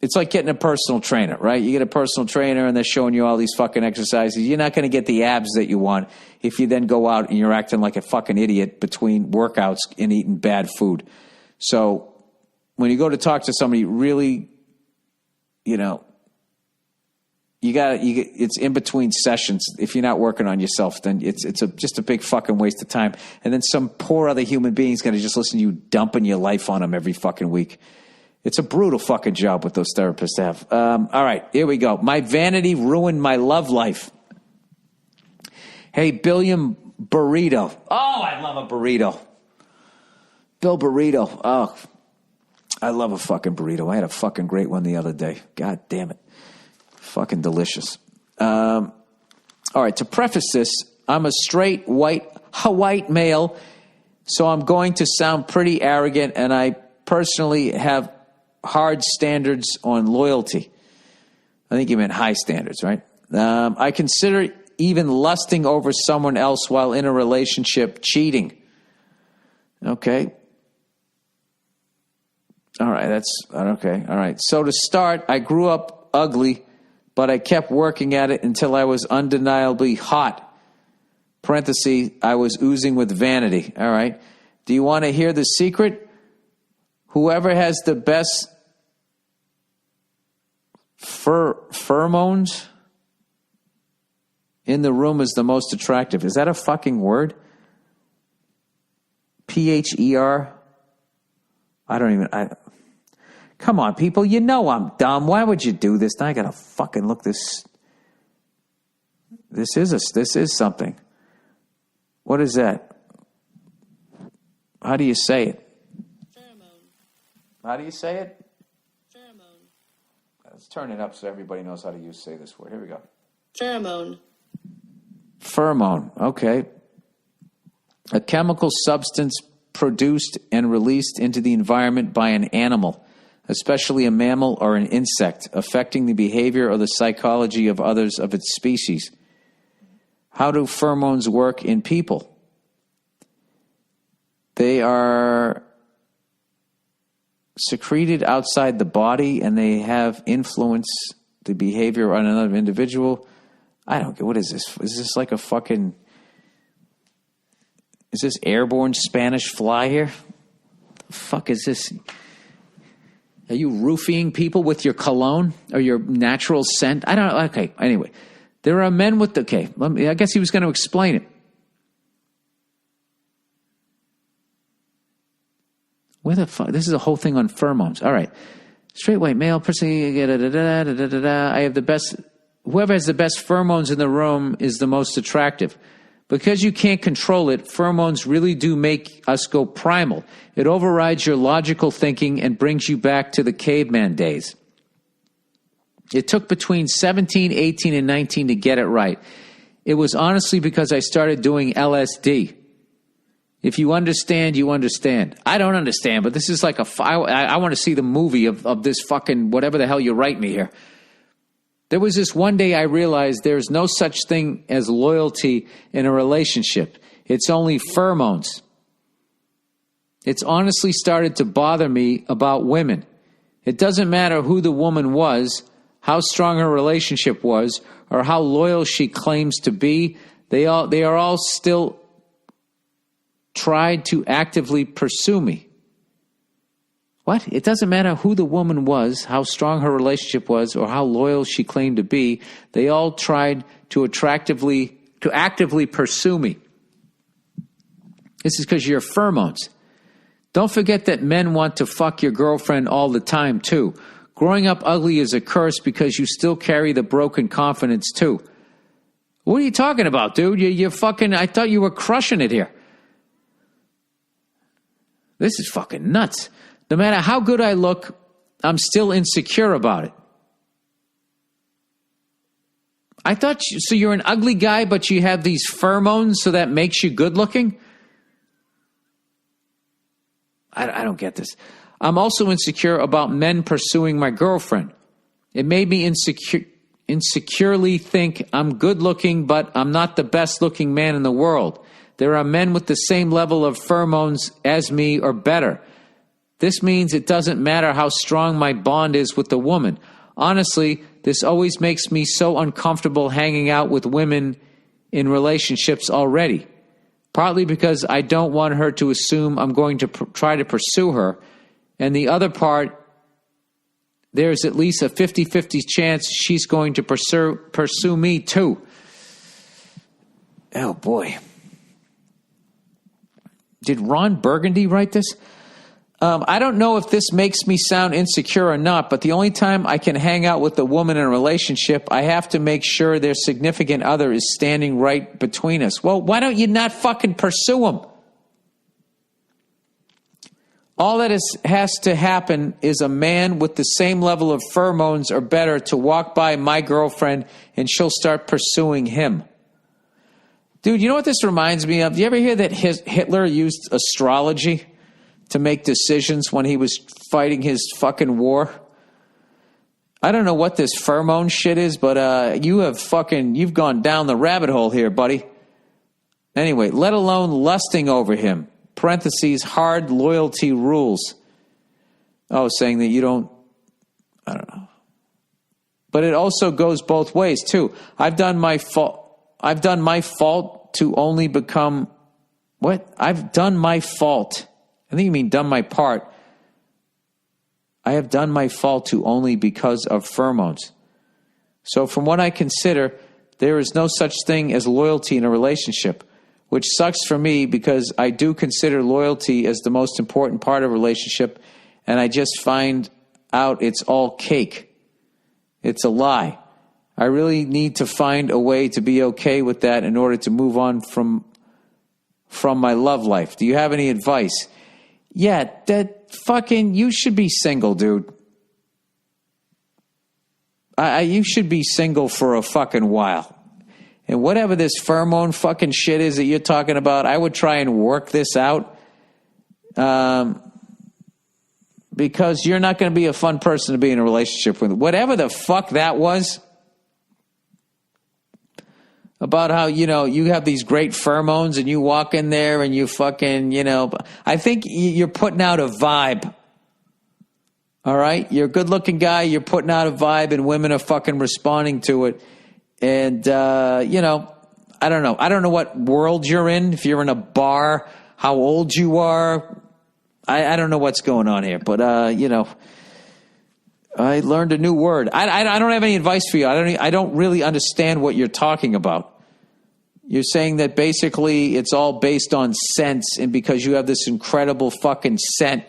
It's like getting a personal trainer, right? You get a personal trainer and they're showing you all these fucking exercises. You're not going to get the abs that you want if you then go out and you're acting like a fucking idiot between workouts and eating bad food. So when you go to talk to somebody, really, it's in between sessions. If you're not working on yourself, then it's just a big fucking waste of time. And then some poor other human being's going to just listen to you dumping your life on them every fucking week. It's a brutal fucking job what those therapists have. All right, here we go. My vanity ruined my love life. Hey, Billiam Burrito. Oh, I love a burrito. Bill Burrito. Oh, I love a fucking burrito. I had a fucking great one the other day. God damn it. Fucking delicious. All right, to preface this, I'm a straight white male, so I'm going to sound pretty arrogant, and I personally have hard standards on loyalty. I think you meant high standards, right? I consider even lusting over someone else while in a relationship cheating. Okay. All right, that's okay. All right. So to start, I grew up ugly, but I kept working at it until I was undeniably hot. Parenthesis, I was oozing with vanity. All right. Do you want to hear the secret? Whoever has the best pheromones in the room is the most attractive. Is that a fucking word? P-H-E-R? Come on, people. You know I'm dumb. Why would you do this? Now I got to fucking look this. This is something. What is that? How do you say it? How do you say it? Pheromone. Let's turn it up so everybody knows how to say this word. Here we go. Pheromone. Pheromone. Okay. A chemical substance produced and released into the environment by an animal, especially a mammal or an insect, affecting the behavior or the psychology of others of its species. How do pheromones work in people? They are secreted outside the body, and they have influence the behavior on another individual. I don't get, what is this? Is this like a fucking, is this airborne Spanish fly here? The fuck is this? Are you roofing people with your cologne or your natural scent? I don't know. Okay, anyway. There are men with the, okay, I guess he was going to explain it. Where the fuck? This is a whole thing on pheromones. All right. Straight white male person. I have the best. Whoever has the best pheromones in the room is the most attractive. Because you can't control it, pheromones really do make us go primal. It overrides your logical thinking and brings you back to the caveman days. It took between 17, 18, and 19 to get it right. It was honestly because I started doing LSD. If you understand, you understand. I don't understand, but this is like I want to see the movie of this fucking whatever the hell you write me here. There was this one day I realized there's no such thing as loyalty in a relationship. It's only pheromones. It's honestly started to bother me about women. It doesn't matter who the woman was, how strong her relationship was, or how loyal she claims to be. They are all still tried to actively pursue me. What? It doesn't matter who the woman was, how strong her relationship was, or how loyal she claimed to be. They all tried to actively pursue me. This is because you're pheromones. Don't forget that men want to fuck your girlfriend all the time, too. Growing up ugly is a curse because you still carry the broken confidence, too. What are you talking about, dude? You're fucking, I thought you were crushing it here. This is fucking nuts. No matter how good I look, I'm still insecure about it. I thought, so you're an ugly guy, but you have these pheromones, so that makes you good looking? I don't get this. I'm also insecure about men pursuing my girlfriend. It made me insecurely think I'm good looking, but I'm not the best looking man in the world. There are men with the same level of pheromones as me or better. This means it doesn't matter how strong my bond is with the woman. Honestly, this always makes me so uncomfortable hanging out with women in relationships already. Partly because I don't want her to assume I'm going to try to pursue her. And the other part, there's at least a 50-50 chance she's going to pursue me too. Oh boy. Did Ron Burgundy write this? I don't know if this makes me sound insecure or not, but the only time I can hang out with a woman in a relationship, I have to make sure their significant other is standing right between us. Well, why don't you not fucking pursue them? All that has to happen is a man with the same level of pheromones or better to walk by my girlfriend and she'll start pursuing him. Dude, you know what this reminds me of? Do you ever hear that Hitler used astrology to make decisions when he was fighting his fucking war? I don't know what this pheromone shit is, but you've gone down the rabbit hole here, buddy. Anyway, let alone lusting over him. Parentheses, hard loyalty rules. Oh, saying that you don't, I don't know. But it also goes both ways, too. I've done my fault to only become, what? I've done my fault. I think you mean done my part. I have done my fault to only because of pheromones. So from what I consider, there is no such thing as loyalty in a relationship, which sucks for me because I do consider loyalty as the most important part of a relationship, and I just find out it's all cake. It's a lie. I really need to find a way to be okay with that in order to move on from my love life. Do you have any advice? Yeah, that fucking, you should be single, dude. You should be single for a fucking while. And whatever this pheromone fucking shit is that you're talking about, I would try and work this out. Because you're not going to be a fun person to be in a relationship with. Whatever the fuck that was. About how, you have these great pheromones and you walk in there and you fucking, I think you're putting out a vibe. All right? You're a good-looking guy. You're putting out a vibe and women are fucking responding to it. And, I don't know. I don't know what world you're in. If you're in a bar, how old you are. I don't know what's going on here. But, I learned a new word. I don't have any advice for you. I don't really understand what you're talking about. You're saying that basically it's all based on scents, and because you have this incredible fucking scent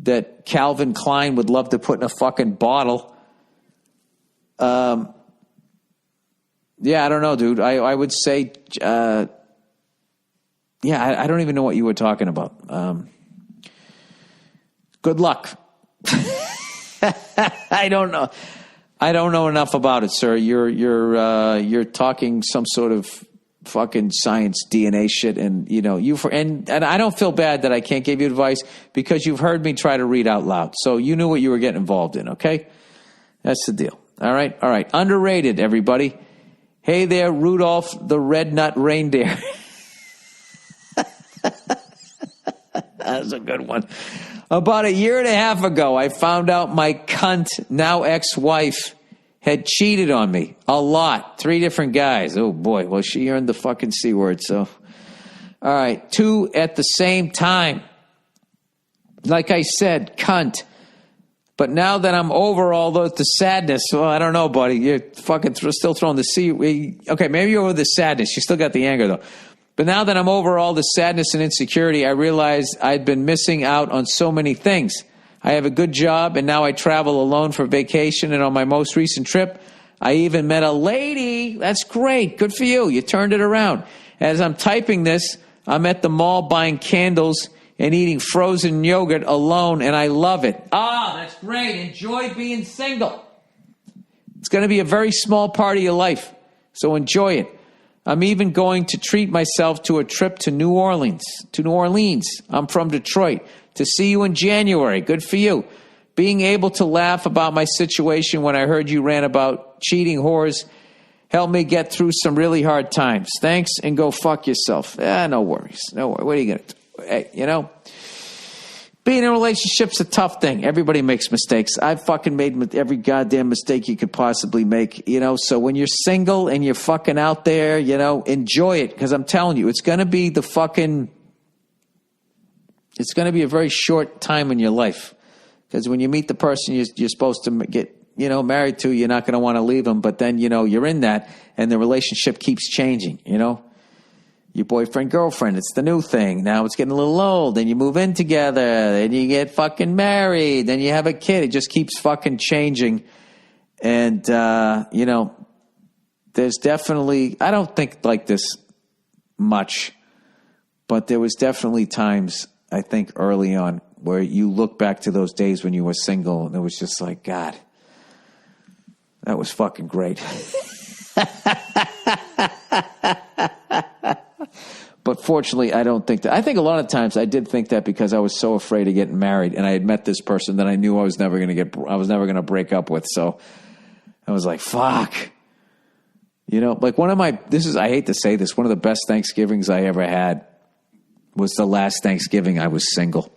that Calvin Klein would love to put in a fucking bottle. Yeah, I don't know, dude. I would say, I don't even know what you were talking about. Good luck. I don't know. I don't know enough about it, sir. You're talking some sort of fucking science DNA shit, and and I don't feel bad that I can't give you advice because you've heard me try to read out loud, so you knew what you were getting involved in. Okay, that's the deal. All right. Underrated, everybody. Hey there, Rudolph the Red Nut Reindeer. That's a good one. About a year and a half ago, I found out my cunt, now ex-wife, had cheated on me a lot. 3 different guys. Oh, boy. Well, she earned the fucking C word, so. All right. 2 at the same time. Like I said, cunt. But now that I'm over all the sadness, well, I don't know, buddy. You're fucking still throwing the C. Okay, maybe you're over the sadness. You still got the anger, though. But now that I'm over all the sadness and insecurity, I realized I'd been missing out on so many things. I have a good job, and now I travel alone for vacation. And on my most recent trip, I even met a lady. That's great. Good for you. You turned it around. As I'm typing this, I'm at the mall buying candles and eating frozen yogurt alone, and I love it. That's great. Enjoy being single. It's going to be a very small part of your life, so enjoy it. I'm even going to treat myself to a trip to New Orleans. I'm from Detroit. To see you in January. Good for you. Being able to laugh about my situation when I heard you rant about cheating whores helped me get through some really hard times. Thanks, and go fuck yourself. No worries. No worries. What are you going to do? Hey, being in a relationship's a tough thing. Everybody makes mistakes. I've fucking made every goddamn mistake you could possibly make, so when you're single and you're fucking out there, enjoy it, because I'm telling you, it's going to be it's going to be a very short time in your life, because when you meet the person you're supposed to get, married to, you're not going to want to leave them, but then, you're in that, and the relationship keeps changing, Your boyfriend, girlfriend, it's the new thing. Now it's getting a little old. Then you move in together. Then you get fucking married. Then you have a kid. It just keeps fucking changing. And, there's definitely, I don't think like this much, but there was definitely times, I think, early on where you look back to those days when you were single and it was just like, God, that was fucking great. But fortunately, I don't think that. I think a lot of times I did think that because I was so afraid of getting married, and I had met this person that I knew I was never going to break up with. So I was like, fuck. Like I hate to say this, one of the best Thanksgivings I ever had was the last Thanksgiving I was single.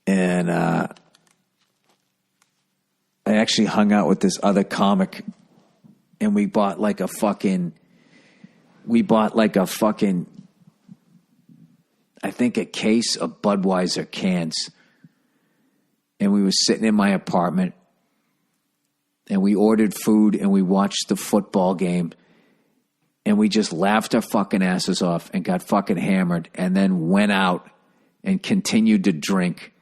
And I actually hung out with this other comic, and we bought like a fucking, I think a case of Budweiser cans. And we were sitting in my apartment, and we ordered food, and we watched the football game, and we just laughed our fucking asses off and got fucking hammered, and then went out and continued to drink.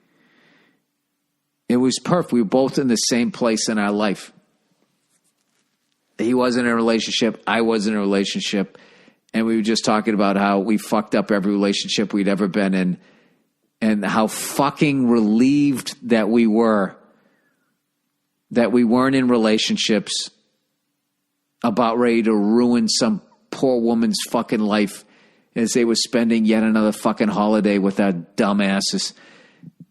It was perfect. We were both in the same place in our life. He wasn't in a relationship. I wasn't in a relationship. And we were just talking about how we fucked up every relationship we'd ever been in, and how fucking relieved that we were that we weren't in relationships about ready to ruin some poor woman's fucking life as they were spending yet another fucking holiday with our dumbasses.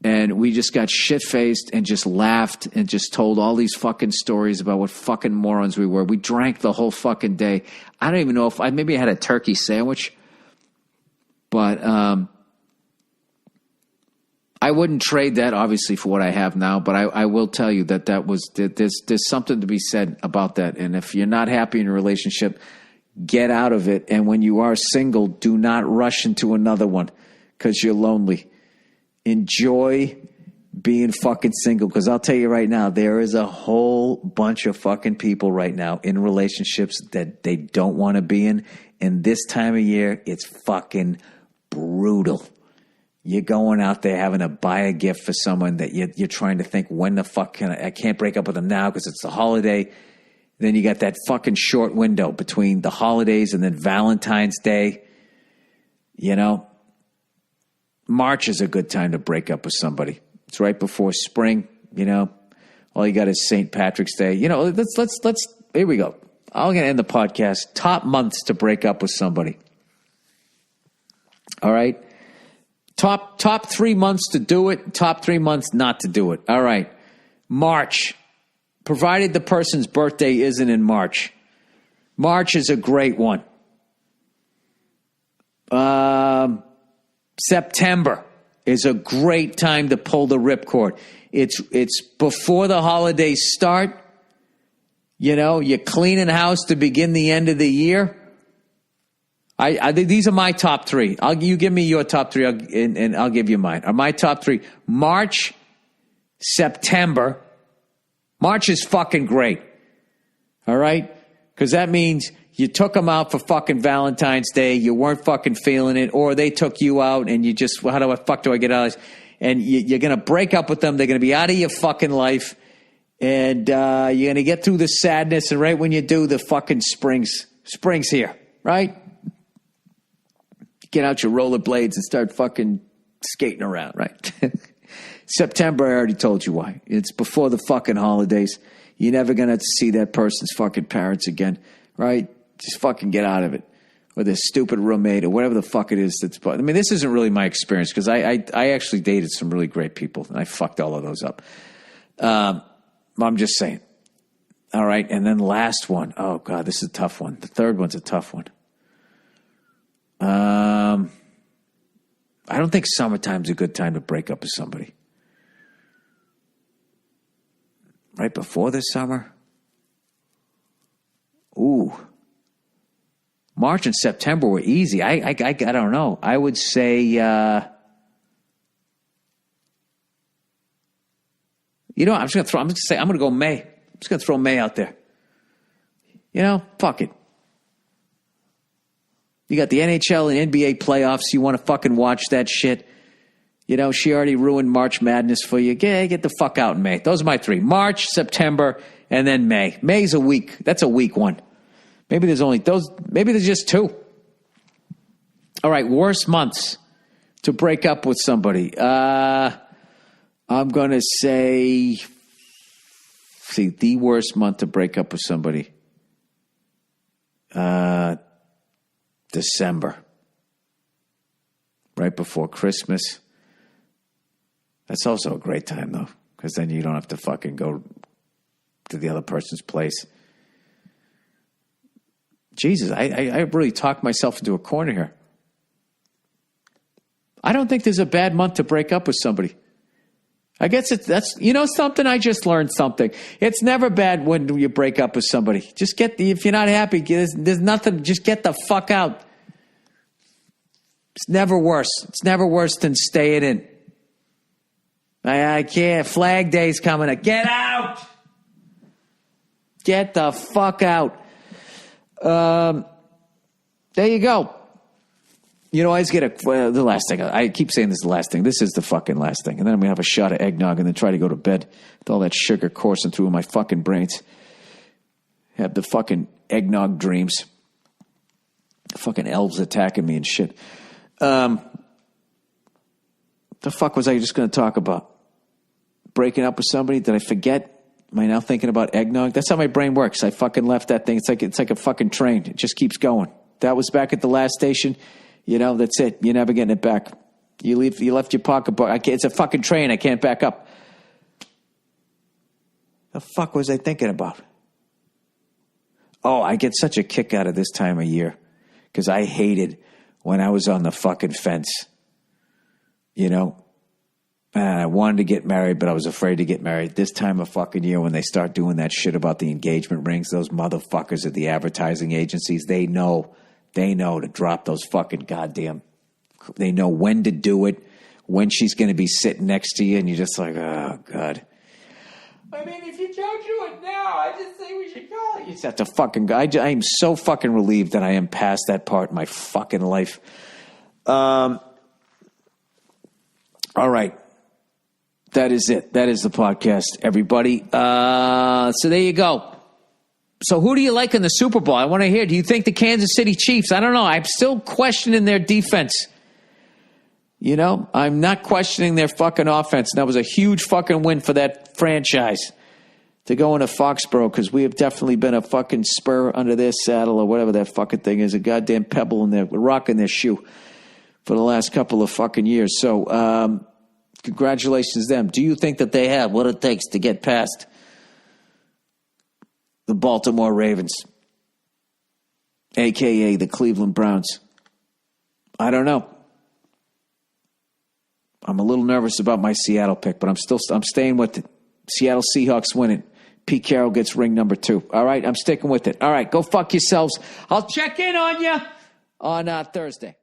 And we just got shit-faced and just laughed and just told all these fucking stories about what fucking morons we were. We drank the whole fucking day. I don't even know if maybe I had a turkey sandwich. But I wouldn't trade that, obviously, for what I have now. But I will tell you that there's something to be said about that. And if you're not happy in a relationship, get out of it. And when you are single, do not rush into another one because you're lonely. Enjoy being fucking single, because I'll tell you right now, there is a whole bunch of fucking people right now in relationships that they don't want to be in. And this time of year, it's fucking brutal. You're going out there having to buy a gift for someone that you're trying to think, when the fuck can I can't break up with them now because it's the holiday. Then you got that fucking short window between the holidays and then Valentine's Day. You know, March is a good time to break up with somebody. It's right before spring, you know. All you got is St. Patrick's Day. You know, let's here we go. I'm going to end the podcast. Top months to break up with somebody. All right. Top 3 months to do it. Top 3 months not to do it. All right. March. Provided the person's birthday isn't in March. March is a great one. September is a great time to pull the ripcord. It's before the holidays start. You know, you're cleaning house to begin the end of the year. These are my top three. You give me your top three, and I'll give you mine. My top three: March, September. March is fucking great. All right, because that means you took them out for fucking Valentine's Day. You weren't fucking feeling it, or they took you out, and you just, how the fuck do I get out of this? And you're gonna break up with them. They're gonna be out of your fucking life, and you're gonna get through the sadness. And right when you do, the fucking spring's here, right? Get out your rollerblades and start fucking skating around, right? September, I already told you why. It's before the fucking holidays. You're never going to see that person's fucking parents again, right? Just fucking get out of it. Or their stupid roommate or whatever the fuck it is. I mean, this isn't really my experience because I actually dated some really great people and I fucked all of those up. I'm just saying. All right, and then last one. Oh, God, this is a tough one. The third one's a tough one. I don't think summertime's a good time to break up with somebody. Right before the summer? Ooh. March and September were easy. I don't know. I would say, I'm just going to go May. I'm just going to throw May out there. You know, fuck it. You got the NHL and NBA playoffs. You want to fucking watch that shit. You know, she already ruined March Madness for you. Get the fuck out in May. Those are my three. March, September, and then May. May's a week. That's a weak one. Maybe there's only those. Maybe there's just two. All right, worst months to break up with somebody. I'm going to say, the worst month to break up with somebody. December, right before Christmas. That's also a great time, though, because then you don't have to fucking go to the other person's place. Jesus, I really talked myself into a corner here. I don't think there's a bad month to break up with somebody. I guess that's something. I just learned something. It's never bad when you break up with somebody. Just if you're not happy, there's nothing. Just get the fuck out. It's never worse. It's never worse than staying in. I can't. Flag Day's coming up. Get out. Get the fuck out. There you go. You know, I always get the last thing. I keep saying this is the last thing. This is the fucking last thing. And then I'm going to have a shot of eggnog and then try to go to bed with all that sugar coursing through my fucking brains. Have the fucking eggnog dreams. Fucking elves attacking me and shit. The fuck was I just going to talk about? Breaking up with somebody? Did I forget? Am I now thinking about eggnog? That's how my brain works. I fucking left that thing. It's like a fucking train. It just keeps going. That was back at the last station. That's it. You're never getting it back. You left your pocketbook. It's a fucking train. I can't back up. The fuck was I thinking about? Oh, I get such a kick out of this time of year because I hated when I was on the fucking fence. And I wanted to get married, but I was afraid to get married. This time of fucking year when they start doing that shit about the engagement rings, those motherfuckers at the advertising agencies, they know to drop those fucking goddamn, they know when to do it, when she's going to be sitting next to you, and you're just like, oh, God. I mean, if you don't do it now, I just say we should call it. You just have to fucking go. I am so fucking relieved that I am past that part in my fucking life. All right. That is it. That is the podcast, everybody. So there you go. So who do you like in the Super Bowl? I want to hear. Do you think the Kansas City Chiefs? I don't know. I'm still questioning their defense. I'm not questioning their fucking offense. And that was a huge fucking win for that franchise to go into Foxborough because we have definitely been a fucking spur under their saddle or whatever that fucking thing is, a goddamn pebble in their rock in their shoe for the last couple of fucking years. So, congratulations to them. Do you think that they have what it takes to get past the Baltimore Ravens, a.k.a. the Cleveland Browns? I don't know. I'm a little nervous about my Seattle pick, but I'm staying with it. Seattle Seahawks winning. Pete Carroll gets ring number 2. All right, I'm sticking with it. All right, go fuck yourselves. I'll check in on you on Thursday.